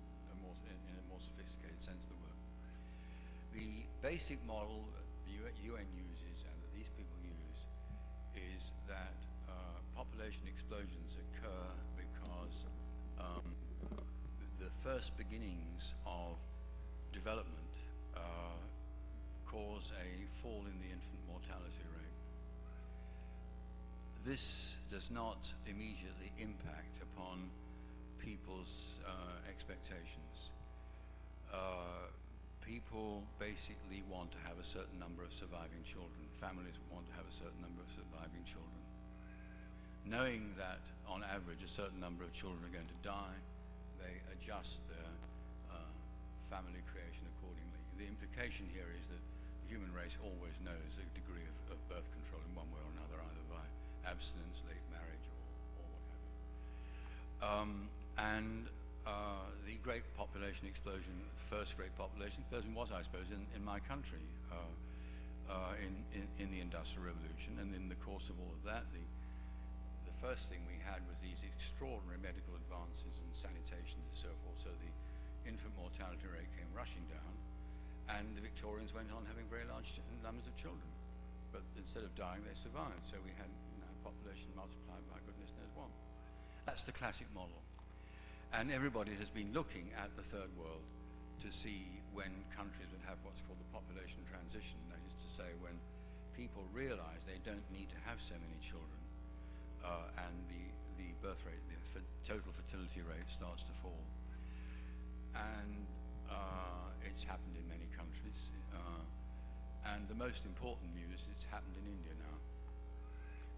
in a more sophisticated sense of the word. The basic model that the UN uses and that these people use is that population explosions occur because the first beginnings of development cause a fall in the infant mortality rate. This does not immediately impact upon people's expectations. People basically want to have a certain number of surviving children. Families want to have a certain number of surviving children. Knowing that on average a certain number of children are going to die, they adjust their family creation accordingly. The implication here is that the human race always knows the degree of birth control in one way or another, either by abstinence, late marriage, or what have you. The great population explosion, the first great population explosion was, I suppose, in my country in the Industrial Revolution. And in the course of all of that, the first thing we had was these extraordinary medical advances in sanitation and so forth. So the infant mortality rate came rushing down, and the Victorians went on having very large numbers of children. But instead of dying, they survived. So we had population multiplied by goodness knows what. That's the classic model. And everybody has been looking at the third world to see when countries would have what's called the population transition. That is to say, when people realize they don't need to have so many children, and the birth rate, the total fertility rate starts to fall. And it's happened in many countries. And the most important news, it's happened in India now.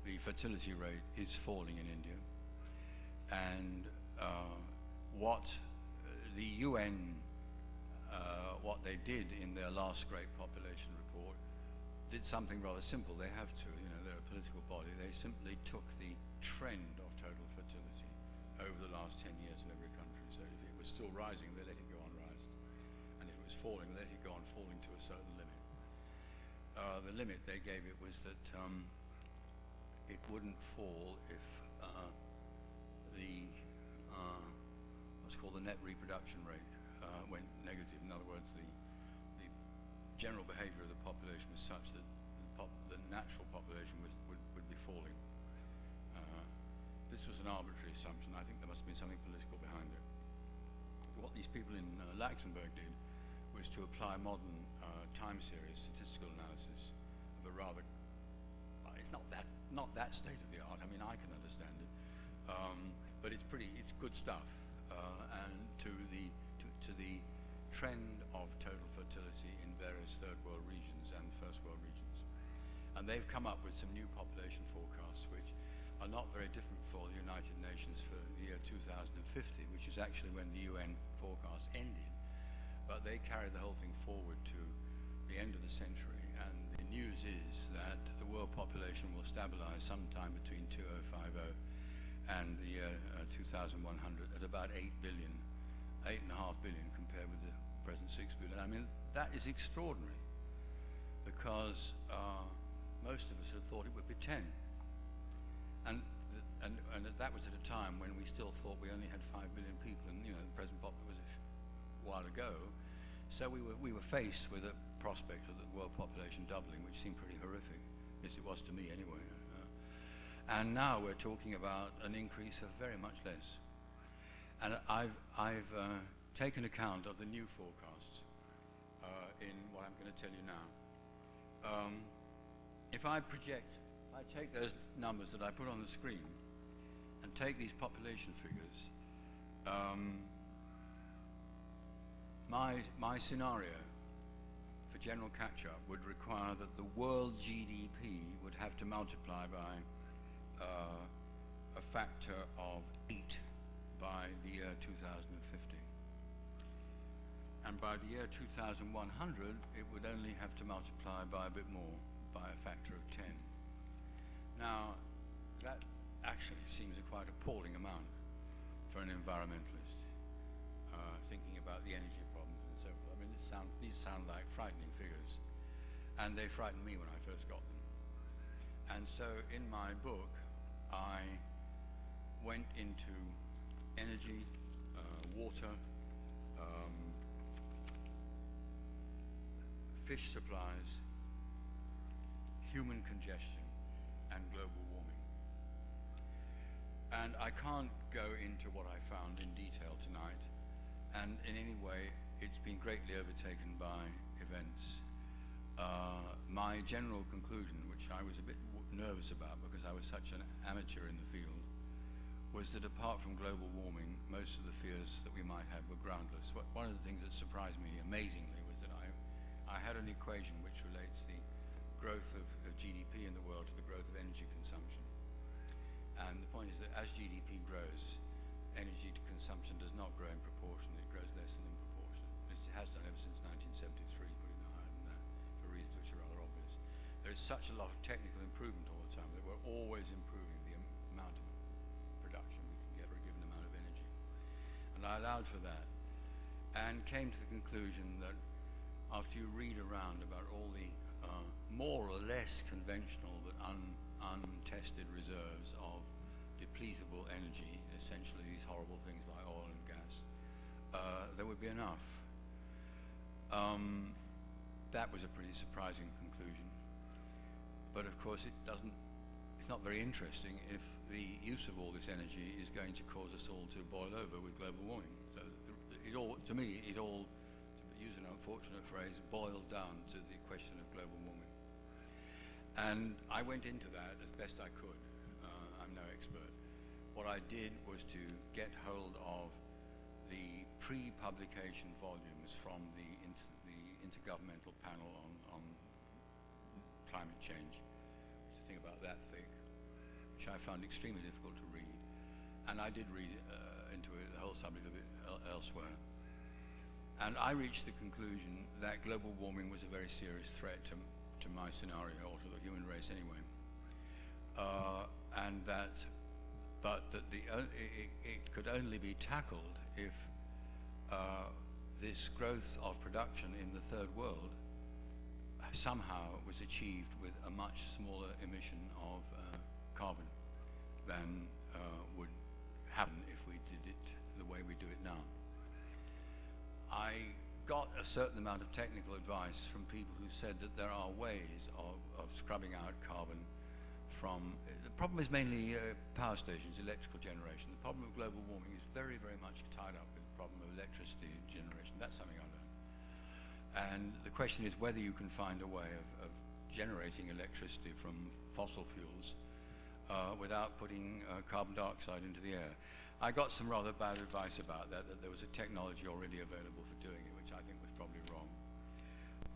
The fertility rate is falling in India. And what the UN, what they did in their last great population report, did something rather simple. They have to, they're a political body. They simply took the trend of total fertility over the last 10 years in every country. So if it was still rising, they let it go on rising. And if it was falling, they let it go on falling to a certain limit. The limit they gave it was that it wouldn't fall if the what's called the net reproduction rate went negative. In other words, the general behavior of the population was such that the natural population would be falling. This was an arbitrary assumption. I think there must have been something political behind it. What these people in Luxembourg did was to apply modern time series statistical analysis of a rather, it's not that state of the art. I mean, I can understand it, but it's good stuff, and to the trend of total fertility in various third world regions and first world regions. And they've come up with some new population forecasts which are not very different for the United Nations for the year 2050, which is actually when the UN forecast ended. But they carry the whole thing forward to the end of the century, and the news is that the world population will stabilize sometime between 2050 and the year 2100 at about 8.5 billion compared with the present 6 billion. I mean, that is extraordinary, because most of us had thought it would be 10. And that was at a time when we still thought we only had 5 billion people, and the present population was a while ago. So we were faced with a prospect of the world population doubling, which seemed pretty horrific, as it was to me anyway. And now we're talking about an increase of very much less. And I've taken account of the new forecasts in what I'm going to tell you now. If I take those numbers that I put on the screen and take these population figures, my scenario for general catch-up would require that the world GDP would have to multiply by a factor of 8 by the year 2050. And by the year 2100, it would only have to multiply by a bit more, by a factor of 10. Now, that actually seems a quite appalling amount for an environmentalist, thinking about the energy problems and so forth. I mean, these sound like frightening figures, and they frightened me when I first got them. And so in my book, I went into energy, water, fish supplies, human congestion, and global warming. And I can't go into what I found in detail tonight, and in any way it's been greatly overtaken by events. My general conclusion, which I was a bit nervous about because I was such an amateur in the field, was that apart from global warming, most of the fears that we might have were groundless. One of the things that surprised me amazingly was that I had an equation which relates the growth of GDP in the world to the growth of energy consumption. And the point is that as GDP grows, energy consumption does not grow in proportion, it grows less than in proportion. It has done ever since 1973, but no higher than that, for reasons which are rather obvious. There is such a lot of technical improvement all the time that we're always improving the amount of production we can get for a given amount of energy. And I allowed for that, and came to the conclusion that after you read around about all the more or less conventional but untested reserves of depletable energy, essentially these horrible things like oil and gas, there would be enough. That was a pretty surprising conclusion. But of course it's not very interesting if the use of all this energy is going to cause us all to boil over with global warming. So to me, it all, to use an unfortunate phrase, boiled down to the question of global warming. And I went into that as best I could. I'm no expert. What I did was to get hold of the pre-publication volumes from the Intergovernmental Panel on Climate Change, which I think about that thick, which I found extremely difficult to read. And I did read into it, the whole subject of it elsewhere. And I reached the conclusion that global warming was a very serious threat to my scenario, or to the human race anyway, and that it could only be tackled if this growth of production in the third world somehow was achieved with a much smaller emission of carbon than would happen if we did it the way we do it now. I got a certain amount of technical advice from people who said that there are ways of scrubbing out carbon from, the problem is mainly power stations, electrical generation. The problem of global warming is very, very much tied up with the problem of electricity generation. That's something I learned. And the question is whether you can find a way of generating electricity from fossil fuels without putting carbon dioxide into the air. I got some rather bad advice about that there was a technology already available for doing it, which I think was probably wrong.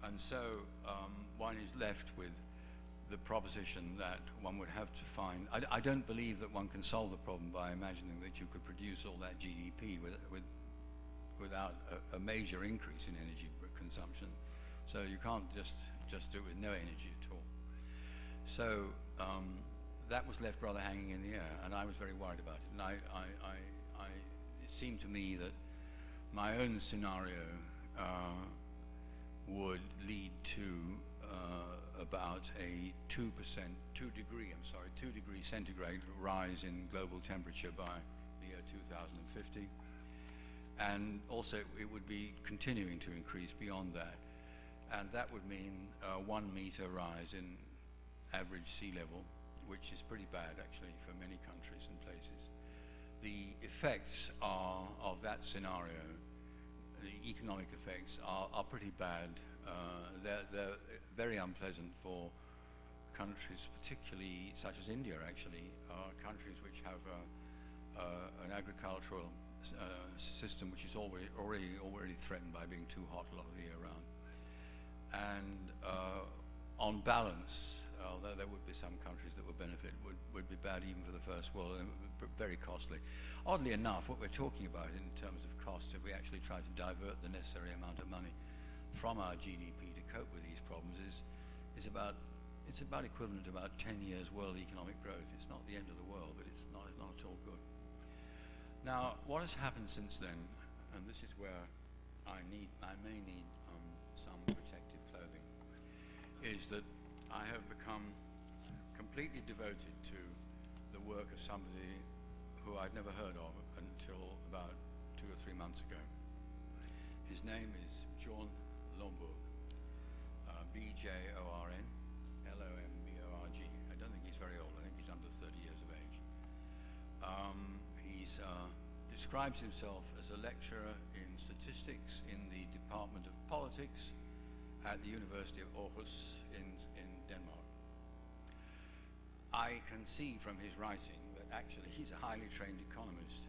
And so one is left with the proposition that one would have to find, I don't believe that one can solve the problem by imagining that you could produce all that GDP without a major increase in energy consumption. So you can't just do it with no energy at all. So that was left rather hanging in the air, and I was very worried about it. And it seemed to me that my own scenario would lead to about a 2 degree centigrade rise in global temperature by the year 2050. And also it would be continuing to increase beyond that. And that would mean 1 meter rise in average sea level, which is pretty bad actually for many countries and places. The effects of that scenario, the economic effects are pretty bad. They're very unpleasant for countries, particularly such as India actually, countries which have an agricultural system which is already threatened by being too hot a lot of the year round. And on balance, although there would be some countries that would benefit, would be bad even for the first world, and very costly. Oddly enough, what we're talking about in terms of costs, if we actually try to divert the necessary amount of money from our GDP to cope with these problems, is about equivalent to about 10 years world economic growth. It's not the end of the world, but it's not at all good. Now, what has happened since then, and this is where I may need some protective clothing, is that I have become completely devoted to the work of somebody who I'd never heard of until about 2 or 3 months ago. His name is John Lomborg, B-J-O-R-N, L-O-M-B-O-R-G. I don't think he's very old. I think he's under 30 years of age. He describes himself as a lecturer in statistics in the Department of Politics at the University of Aarhus in Denmark. I can see from his writing that actually he's a highly trained economist,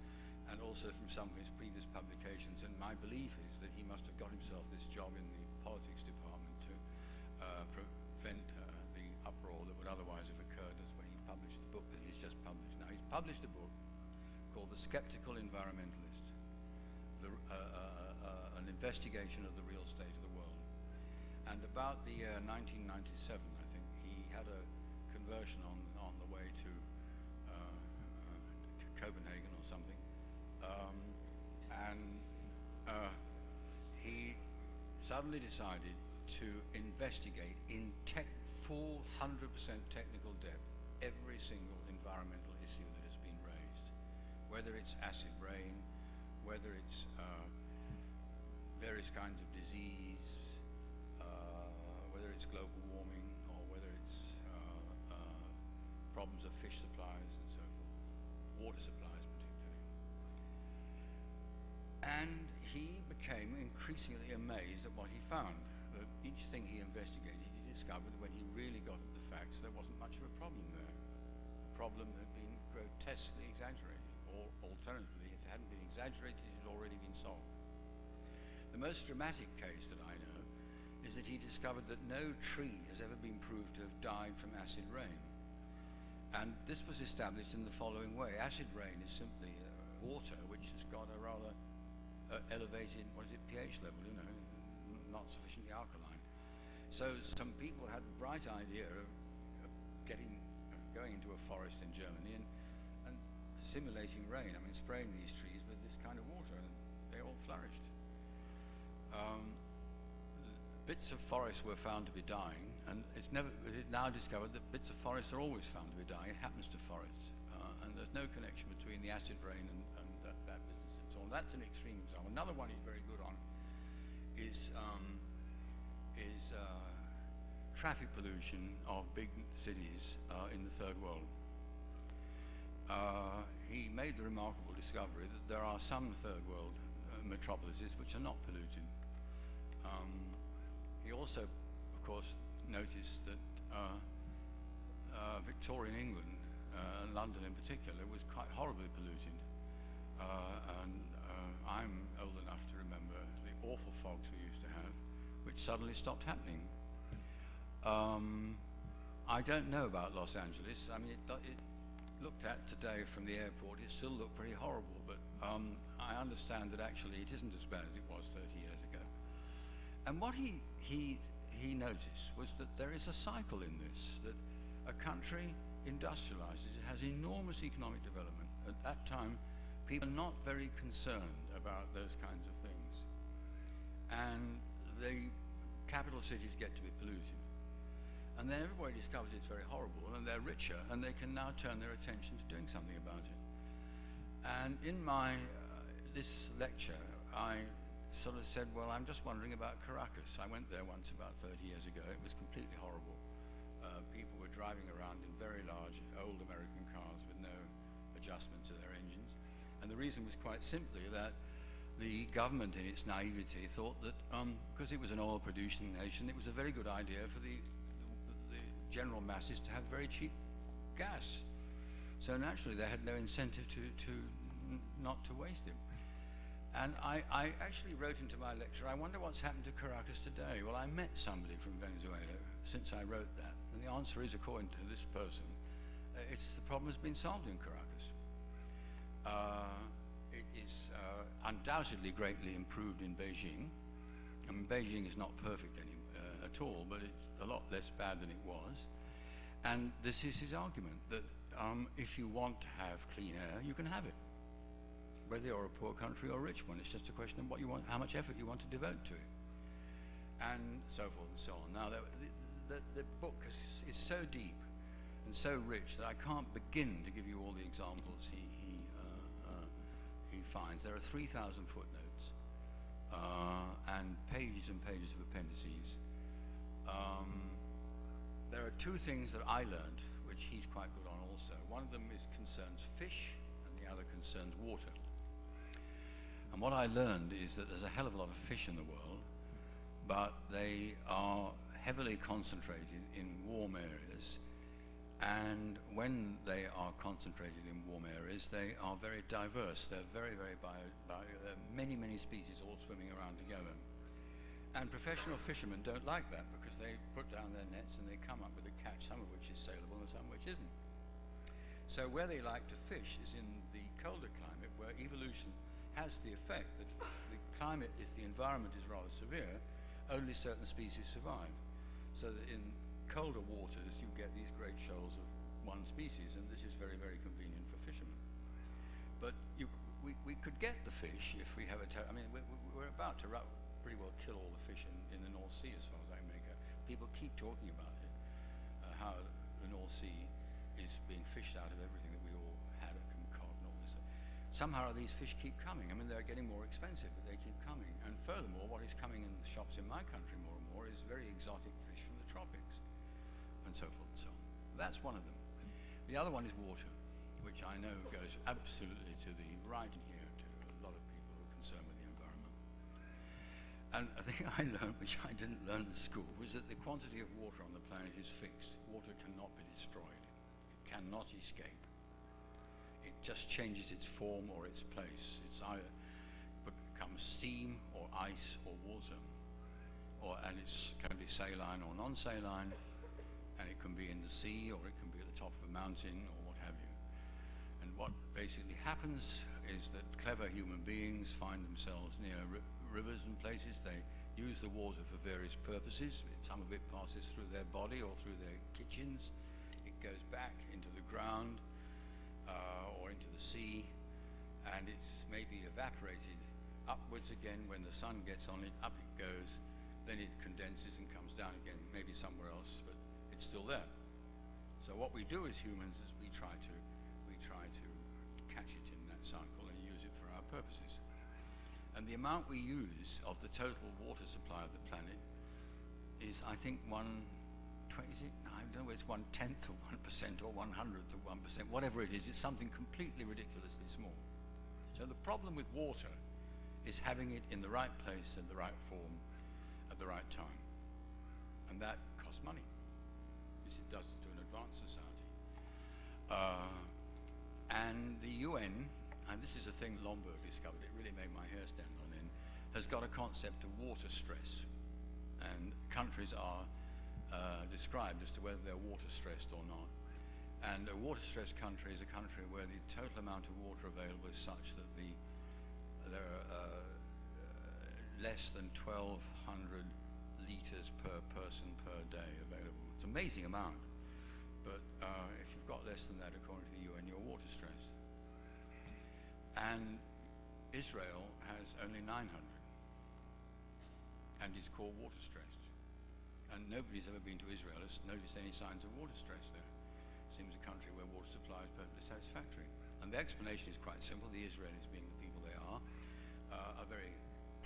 and also from some of his previous publications, and my belief is that he must have got himself this job in the politics department to prevent the uproar that would otherwise have occurred as when he published the book that he's just published. Now, he's published a book called The Skeptical Environmentalist, an investigation of the real state of the world. And about the year 1997, I think, he had a conversion on the way to Copenhagen or something. He suddenly decided to investigate in full 100% technical depth every single environmental issue that has been raised, whether it's acid rain, whether it's various kinds of disease, whether it's global warming, or whether it's problems of fish supplies and so forth, water supplies particularly. And he became increasingly amazed at what he found. That each thing he investigated, he discovered when he really got at the facts, there wasn't much of a problem there. The problem had been grotesquely exaggerated, or alternatively, if it hadn't been exaggerated, it had already been solved. The most dramatic case that I know is that he discovered that no tree has ever been proved to have died from acid rain. And this was established in the following way. Acid rain is simply water which has got a rather elevated, pH level, not sufficiently alkaline. So some people had the bright idea of going into a forest in Germany and simulating rain. I mean, spraying these trees with this kind of water, and they all flourished. Bits of forest were found to be dying, and it's now discovered that bits of forest are always found to be dying. It happens to forests, and there's no connection between the acid rain and that business and so on. That's an extreme example. Another one he's very good on is traffic pollution of big cities in the third world. He made the remarkable discovery that there are some third world metropolises which are not polluted. He also, of course, noticed that Victorian England, and London in particular, was quite horribly polluted. I'm old enough to remember the awful fogs we used to have, which suddenly stopped happening. I don't know about Los Angeles. I mean, it looked at today from the airport, it still looked pretty horrible, but I understand that actually it isn't as bad as it was 30 years ago. And what he noticed was that there is a cycle in this, that a country industrializes, it has enormous economic development. At that time, people are not very concerned about those kinds of things. And the capital cities get to be polluted. And then everybody discovers it's very horrible, and they're richer, and they can now turn their attention to doing something about it. And in my this lecture, I sort of said, well, I'm just wondering about Caracas. I went there once about 30 years ago. It was completely horrible. People were driving around in very large, old American cars with no adjustment to their engines. And the reason was quite simply that the government, in its naivety, thought that because it was an oil-producing nation, it was a very good idea for the general masses to have very cheap gas. So naturally they had no incentive to not to waste it. And I actually wrote into my lecture, I wonder what's happened to Caracas today. Well, I met somebody from Venezuela since I wrote that, and the answer is, according to this person, the problem has been solved in Caracas. It is undoubtedly greatly improved in Beijing. I mean, Beijing is not perfect at all, but it's a lot less bad than it was. And this is his argument, that if you want to have clean air, you can have it, whether you're a poor country or a rich one. It's just a question of what you want, how much effort you want to devote to it, and so forth and so on. Now, the book is so deep and so rich that I can't begin to give you all the examples he finds. There are 3,000 footnotes and pages of appendices. There are two things that I learned, which he's quite good on also. One of them concerns fish, and the other concerns water. And what I learned is that there's a hell of a lot of fish in the world, but they are heavily concentrated in warm areas. And when they are concentrated in warm areas, they are very diverse. They're very, very many species all swimming around together. And professional fishermen don't like that, because they put down their nets and they come up with a catch, some of which is saleable and some which isn't. So where they like to fish is in the colder climate, where evolution has the effect that if the environment is rather severe, only certain species survive. So that in colder waters you get these great shoals of one species, and this is very, very convenient for fishermen. But we could get the fish if we have I mean, we're about to pretty well kill all the fish in the North Sea, as far as I can make out. People keep talking about it, how the North Sea is being fished out of everything that we all had, and cod and all this stuff. Somehow these fish keep coming. I mean, they're getting more expensive, but they keep coming. And furthermore, what is coming in the shops in my country more and more is very exotic fish from the tropics, and so forth and so on. That's one of them. The other one is water, which I know goes absolutely to the right in here to a lot of people who are concerned with the environment. And a thing I learned, which I didn't learn at school, was that the quantity of water on the planet is fixed. Water cannot be destroyed. It cannot escape. It just changes its form or its place. It's either becomes steam or ice or water, and it can be saline or non-saline, and it can be in the sea, or it can be at the top of a mountain, or what have you. And what basically happens is that clever human beings find themselves near rivers and places. They use the water for various purposes. Some of it passes through their body or through their kitchens. It goes back into the ground or into the sea, and it's maybe evaporated upwards again. When the sun gets on it, up it goes. Then it condenses and comes down again, maybe somewhere else, but it's still there. So what we do as humans is we try to catch it in that cycle and use it for our purposes. And the amount we use of the total water supply of the planet is, I think, I don't know, it's 1/10 of 1% or 1/100th of 1%, whatever it is. It's something completely ridiculously small. So the problem with water is having it in the right place, in the right form, at the right time. and that costs money, as it does to an advanced society. And the UN, and this is a thing Lomborg discovered, it really made my hair stand on end, has got a concept of water stress. And countries are described as to whether they're water stressed or not. And a water stressed country is a country where the total amount of water available is such that there are less than 1,200 litres per person per day available. It's an amazing amount. But if you've got less than that, according to the UN, you're water stressed. And Israel has only 900 and is called water stressed. And nobody's ever been to Israel has noticed any signs of water stress there. Seems a country where water supply is perfectly satisfactory. And the explanation is quite simple. The Israelis, being the people they are very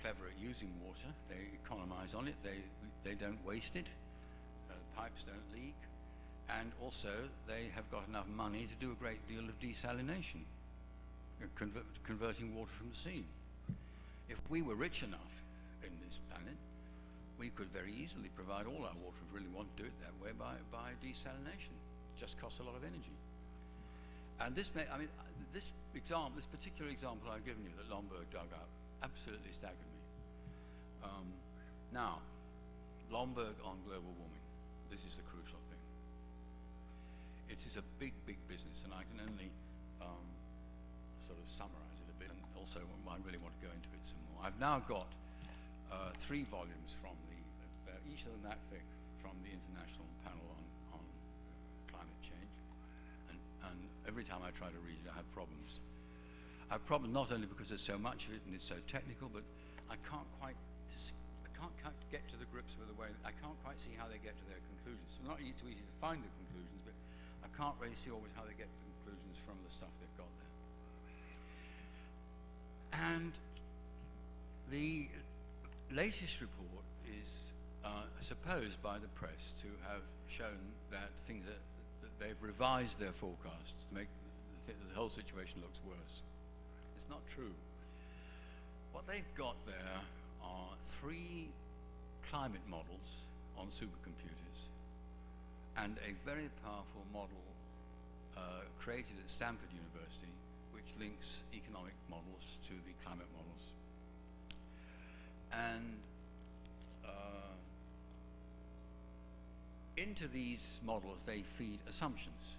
clever at using water. They economize on it. They don't waste it. Pipes don't leak. And also, they have got enough money to do a great deal of desalination, converting water from the sea. If we were rich enough in this planet, we could very easily provide all our water, if we really want to do it that way, by desalination. It just costs a lot of energy. And this particular example I've given you that Lomborg dug up absolutely staggered me. Now, Lomborg on global warming. This is the crucial thing. It is a big, big business, and I can only sort of summarize it a bit, and also I really want to go into it some more. I've now got 3 volumes from each of them that thick, from the International Panel on Climate Change, and every time I try to read it, I have problems. I have problems not only because there's so much of it and it's so technical, but I can't quite get to the grips with the way. I can't quite see how they get to their conclusions. It's not too easy to find the conclusions, but I can't really see always how they get to the conclusions from the stuff they've got there. And the latest report is supposed by the press to have shown that that they've revised their forecast to make the whole situation looks worse. It's not true. What they've got there are 3 climate models on supercomputers and a very powerful model created at Stanford University, which links economic models to the climate models. And into these models they feed assumptions.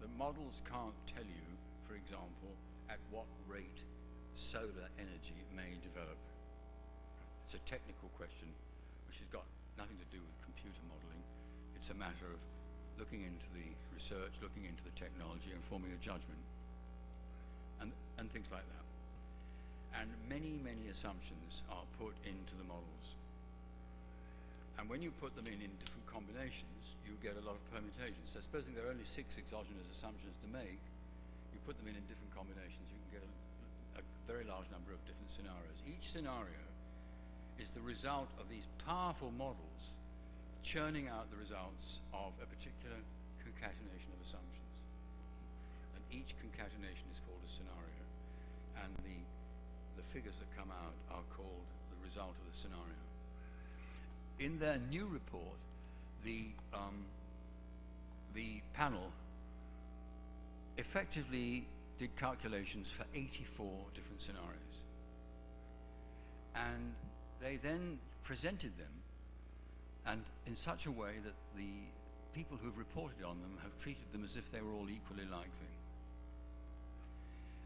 The models can't tell you, for example, at what rate solar energy may develop. It's a technical question which has got nothing to do with computer modeling. It's a matter of looking into the research, looking into the technology and forming a judgment, and things like that. And many, many assumptions are put into the models. And when you put them in different combinations, you get a lot of permutations. So supposing there are only 6 exogenous assumptions to make, you put them in different combinations, you can get a very large number of different scenarios. Each scenario is the result of these powerful models churning out the results of a particular concatenation of assumptions. And each concatenation is called a scenario. And the figures that come out are called the result of the scenario. In their new report, the panel effectively did calculations for 84 different scenarios. And they then presented them, and in such a way that the people who've reported on them have treated them as if they were all equally likely.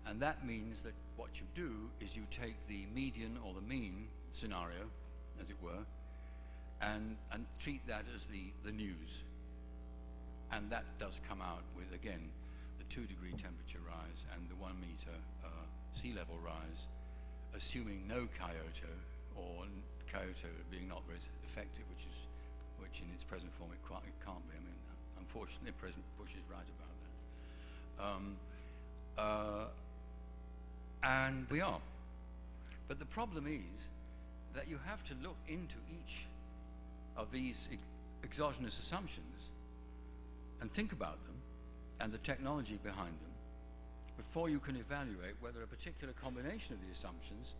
And that means that what you do is you take the median or the mean scenario, as it were, and treat that as the news. And that does come out with, again, the 2-degree temperature rise and the 1 meter sea level rise, assuming no Kyoto, or Kyoto being not very effective, which in its present form it can't be. I mean, unfortunately, President Bush is right about that. And we are. But the problem is that you have to look into each of these exogenous assumptions and think about them and the technology behind them before you can evaluate whether a particular combination of the assumptions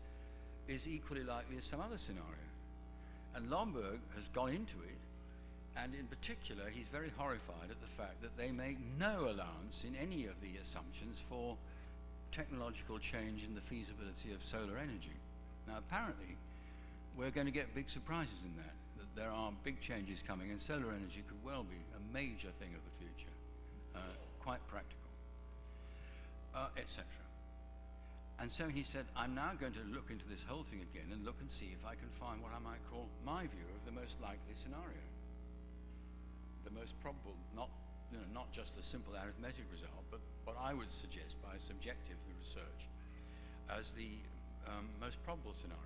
is equally likely as some other scenario. And Lomborg has gone into it And in particular, he's very horrified at the fact that they make no allowance in any of the assumptions for technological change in the feasibility of solar energy. Now, apparently, we're going to get big surprises in that there are big changes coming, and solar energy could well be a major thing of the future, quite practical, etc. And so he said, I'm now going to look into this whole thing again and look and see if I can find what I might call my view of the most likely scenario. The most probable, not just a simple arithmetic result, but what I would suggest by subjective research as the most probable scenario.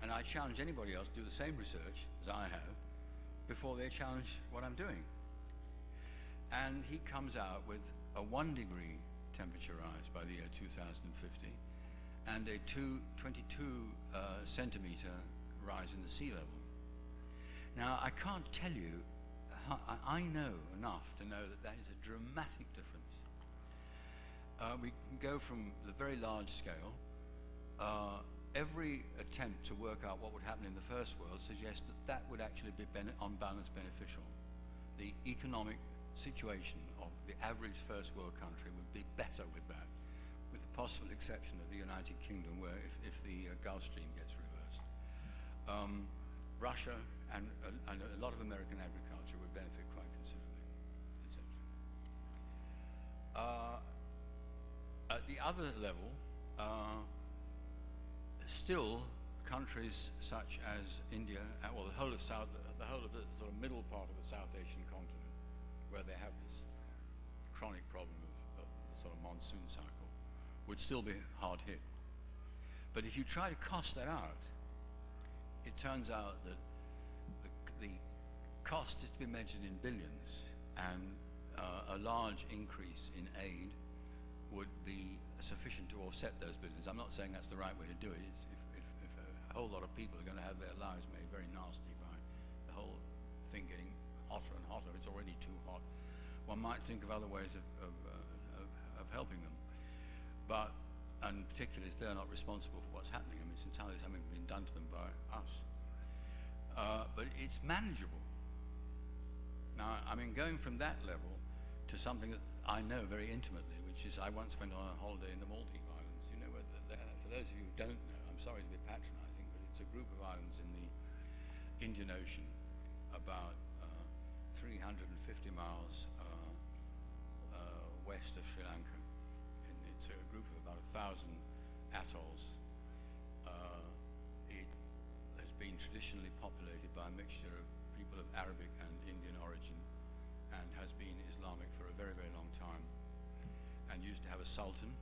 And I challenge anybody else to do the same research as I have before they challenge what I'm doing. And he comes out with a 1 degree temperature rise by the year 2050 and a 22 centimeter rise in the sea level. Now, I can't tell you, I know enough to know that that is a dramatic difference. We can go from the very large scale. Every attempt to work out what would happen in the first world suggests that that would actually be on balance beneficial. The economic situation of the average first world country would be better with that, with the possible exception of the United Kingdom, where if the Gulf Stream gets reversed. Russia and a lot of American agriculture would benefit quite considerably, etc. At the other level, still countries such as India, well, the whole of the sort of middle part of the South Asian continent, where they have this chronic problem of the sort of monsoon cycle, would still be hard hit. But if you try to cost that out, it turns out that the cost is to be measured in billions, and a large increase in aid would be sufficient to offset those billions. I'm not saying that's the right way to do it. If a whole lot of people are going to have their lives made very nasty by the whole thing getting hotter and hotter, it's already too hot, one might think of other ways of helping them. But, and particularly if they're not responsible for what's happening, I mean, it's entirely something that's been done to them by us. But it's manageable. Now, I mean, going from that level to something that I know very intimately, which is I once went on a holiday in the Maldives Islands. You know, for those of you who don't know, I'm sorry to be patronizing, but it's a group of islands in the Indian Ocean, about 350 miles west of Sri Lanka. And it's a group of about 1,000 atolls. It has been traditionally populated by a mixture of people of Arabic and Indian origin, and has been Islamic for a very, very long time, and used to have a sultan.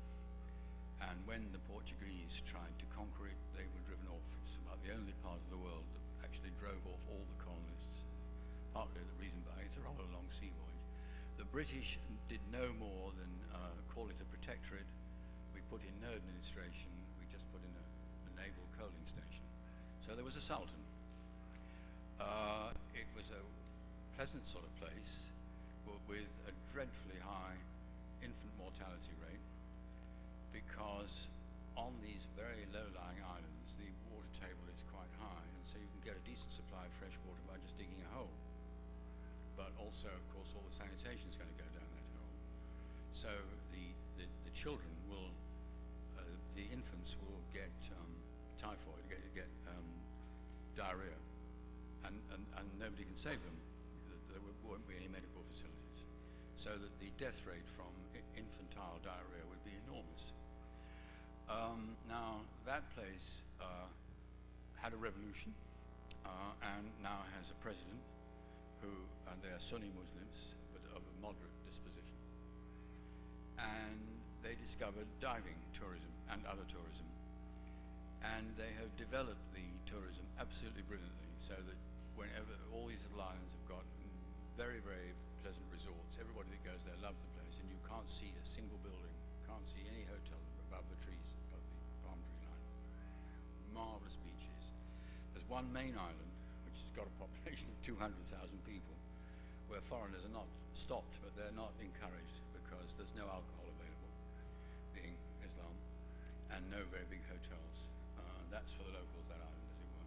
And when the Portuguese tried to conquer it, they were driven off. It's about the only part of the world that actually drove off all the colonists, partly the reason being it's a rather long sea voyage. The British did no more than call it a protectorate. We put in no administration, we just put in a naval coaling station. So there was a sultan. It was a pleasant sort of place, but with a dreadfully high infant mortality rate, because on these very low-lying islands the water table is quite high, and so you can get a decent supply of fresh water by just digging a hole. But also, of course, all the sanitation is going to go down that hole. So the children will, the infants will get typhoid, get diarrhea, and nobody can save them. There won't be any medical facilities. So that the death rate from infantile diarrhea would be enormous. Now, that place had a revolution, and now has a president who, and they are Sunni Muslims, but of a moderate disposition. And they discovered diving tourism and other tourism. And they have developed the tourism absolutely brilliantly, so that whenever all these little islands have got very, very pleasant resorts, everybody that goes there loves the place, and you can't see a single building, can't see any hotel above the trees, above the palm tree line. Marvelous beaches. There's one main island which has got a population of 200,000 people, where foreigners are not stopped, but they're not encouraged, because there's no alcohol available, being Islam, and no very big hotels. That's for the locals, that island, as it were.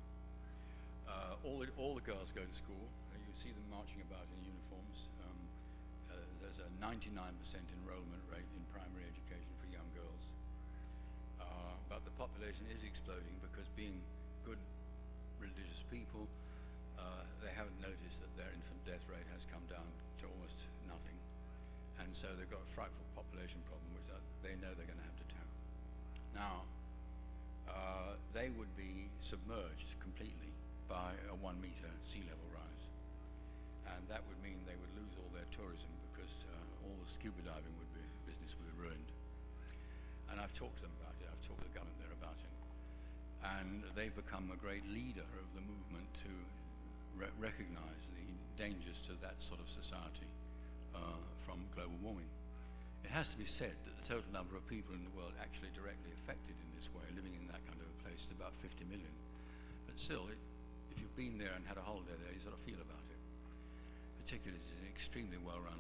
All the girls go to school. You see them marching about in uniforms. There's a 99% enrollment rate in primary education for young girls. But the population is exploding because being good religious people, they haven't noticed that their infant death rate has come down to almost nothing. And so they've got a frightful population problem, which they know they're going to have to tackle. Now, they would be submerged completely by a 1 meter sea level rise. And that would mean they would lose all their tourism because all the scuba diving business would be ruined. And I've talked to them about it. I've talked to the government there about it. And they've become a great leader of the movement to recognize the dangers to that sort of society from global warming. It has to be said that the total number of people in the world actually directly affected in this way, living in that kind of a place, is about 50 million. But still, if you've been there and had a holiday there, you sort of feel about it. Particularly, it's an extremely well-run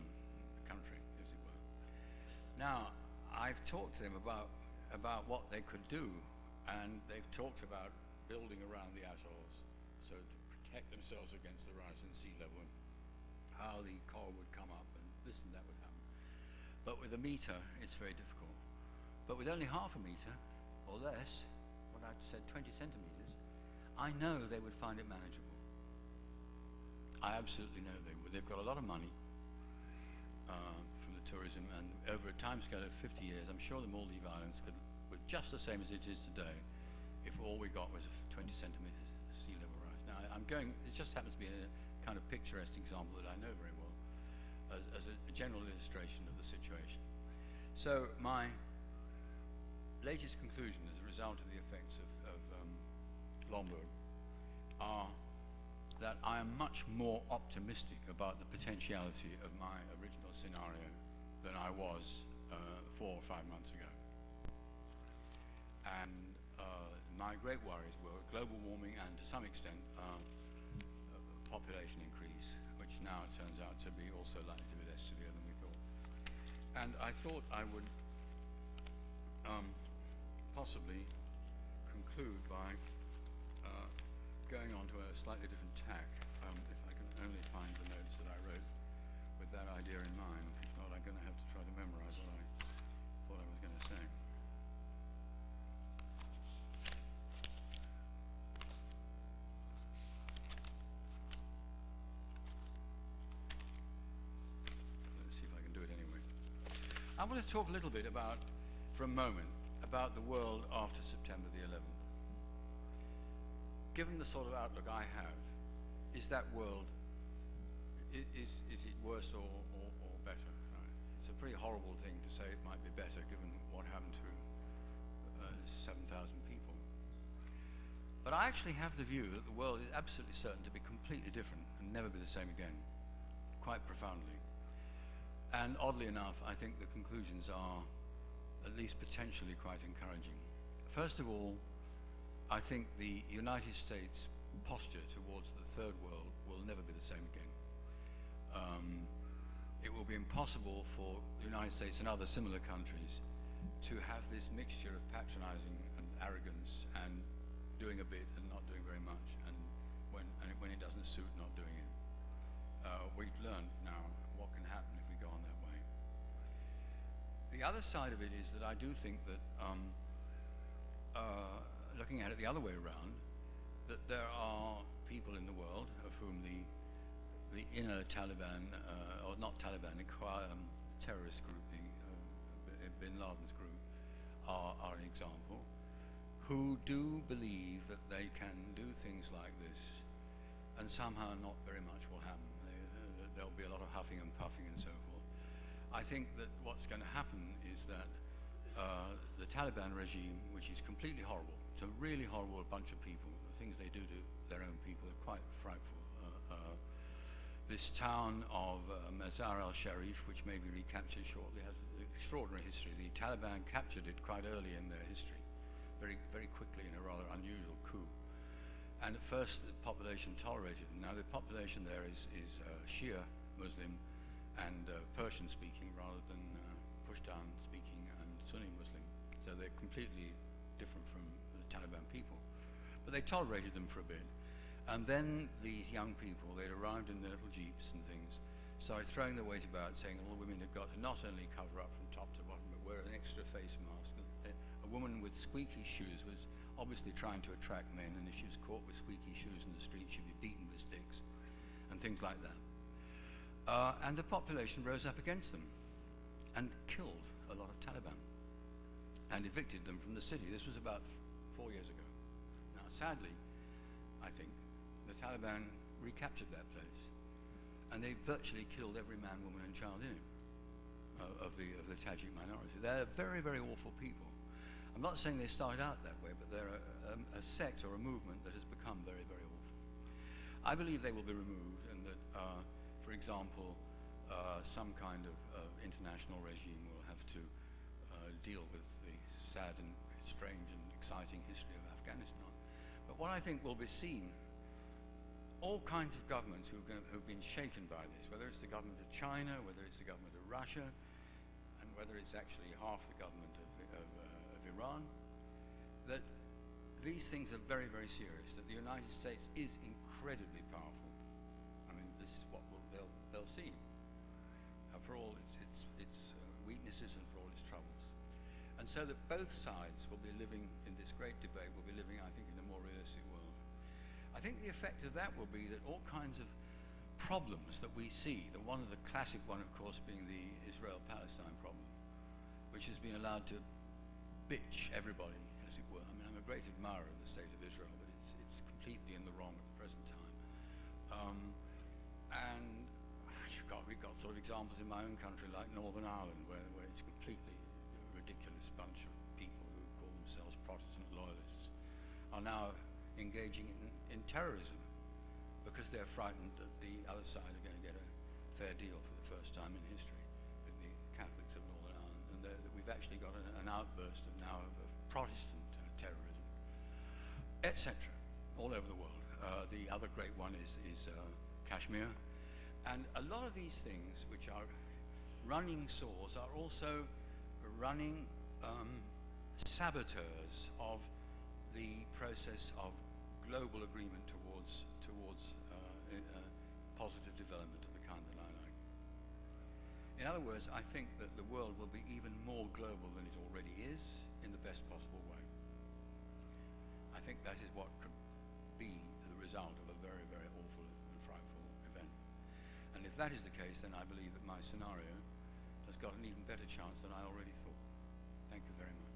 country, as it were. Now, I've talked to them about what they could do, and they've talked about building around the atolls so to protect themselves against the rise in sea level, and how the coral would come up, and this and that would happen. But with a meter, it's very difficult. But with only half a meter, or less, what I'd said 20 centimeters, I know they would find it manageable. I absolutely know they would. They've got a lot of money from the tourism, and over a time scale of 50 years, I'm sure the Maldive Islands could, with just the same as it is today, if all we got was a 20 centimeters sea level rise. Now, it just happens to be a kind of picturesque example that I know very well, as a general illustration of the situation. So my latest conclusion as a result of the effects of Lombard are that I am much more optimistic about the potentiality of my original scenario than I was 4 or 5 months ago. And my great worries were global warming and to some extent population increase, which now it turns out to be also likely to be less severe than we thought. And I thought I would possibly conclude by going on to a slightly different tack, if I can only find the notes that I wrote with that idea in mind. If not, I'm going to have to try to memorize what I thought I was going to say. Let's see if I can do it anyway. I want to talk a little bit about, for a moment, about the world after September the 11th. Given the sort of outlook I have, is that world, is it worse or better? It's a pretty horrible thing to say it might be better given what happened to 7,000 people. But I actually have the view that the world is absolutely certain to be completely different and never be the same again, quite profoundly. And oddly enough, I think the conclusions are at least potentially quite encouraging. First of all, I think the United States posture towards the third world will never be the same again. It will be impossible for the United States and other similar countries to have this mixture of patronizing and arrogance and doing a bit and not doing very much, and when it doesn't suit, not doing it. We've learned now what can happen if we go on that way. The other side of it is that I do think that looking at it the other way around, that there are people in the world of whom the inner Taliban, or not Taliban, the terrorist group, the Bin Laden's group, are an example, who do believe that they can do things like this, and somehow not very much will happen. There'll be a lot of huffing and puffing and so forth. I think that what's going to happen is that the Taliban regime, which is completely horrible, it's a really horrible bunch of people. The things they do to their own people are quite frightful. This town of Mazar al-Sharif, which may be recaptured shortly, has an extraordinary history. The Taliban captured it quite early in their history, very, very quickly in a rather unusual coup. And at first the population tolerated it. Now the population there is Shia Muslim and Persian speaking rather than Pushtan speaking and Sunni Muslim. So they're completely different from the Taliban people. But they tolerated them for a bit. And then these young people, they'd arrived in their little jeeps and things, started throwing their weight about, saying all the women had got to not only cover up from top to bottom, but wear an extra face mask. A woman with squeaky shoes was obviously trying to attract men, and if she was caught with squeaky shoes in the street, she'd be beaten with sticks, and things like that. And the population rose up against them and killed a lot of Taliban and evicted them from the city. This was about 4 years ago. Now, sadly, I think, the Taliban recaptured that place, and they virtually killed every man, woman, and child in it, of the Tajik minority. They're very, very awful people. I'm not saying they started out that way, but they're a sect or a movement that has become very, very awful. I believe they will be removed, and that, for example, some kind of international regime will have to deal with the sad and strange and exciting history of Afghanistan. But what I think will be seen, all kinds of governments who've been shaken by this, whether it's the government of China, whether it's the government of Russia, and whether it's actually half the government of Iran, that these things are very, very serious, that the United States is incredibly powerful. I mean, this is what they'll see, for all its weaknesses and for all its troubles. And so that both sides will be living in this great debate, will be living, I think, in a more realistic world. I think the effect of that will be that all kinds of problems that we see, one of the classic one, of course, being the Israel-Palestine problem, which has been allowed to bitch everybody, as it were. I mean, I'm a great admirer of the state of Israel, but it's completely in the wrong at the present time. And we've got sort of examples in my own country, like Northern Ireland, where it's completely ridiculous bunch of people who call themselves Protestant loyalists are now engaging in terrorism because they're frightened that the other side are going to get a fair deal for the first time in history with the Catholics of Northern Ireland, and that we've actually got an outburst of Protestant terrorism, etc., all over the world. The other great one is Kashmir, and a lot of these things, which are running sores, are also running saboteurs of the process of global agreement towards positive development of the kind that I like. In other words, I think that the world will be even more global than it already is, in the best possible way. I think that is what could be the result of a very, very awful and frightful event. And if that is the case, then I believe that my scenario has got an even better chance than I already thought. Thank you very much.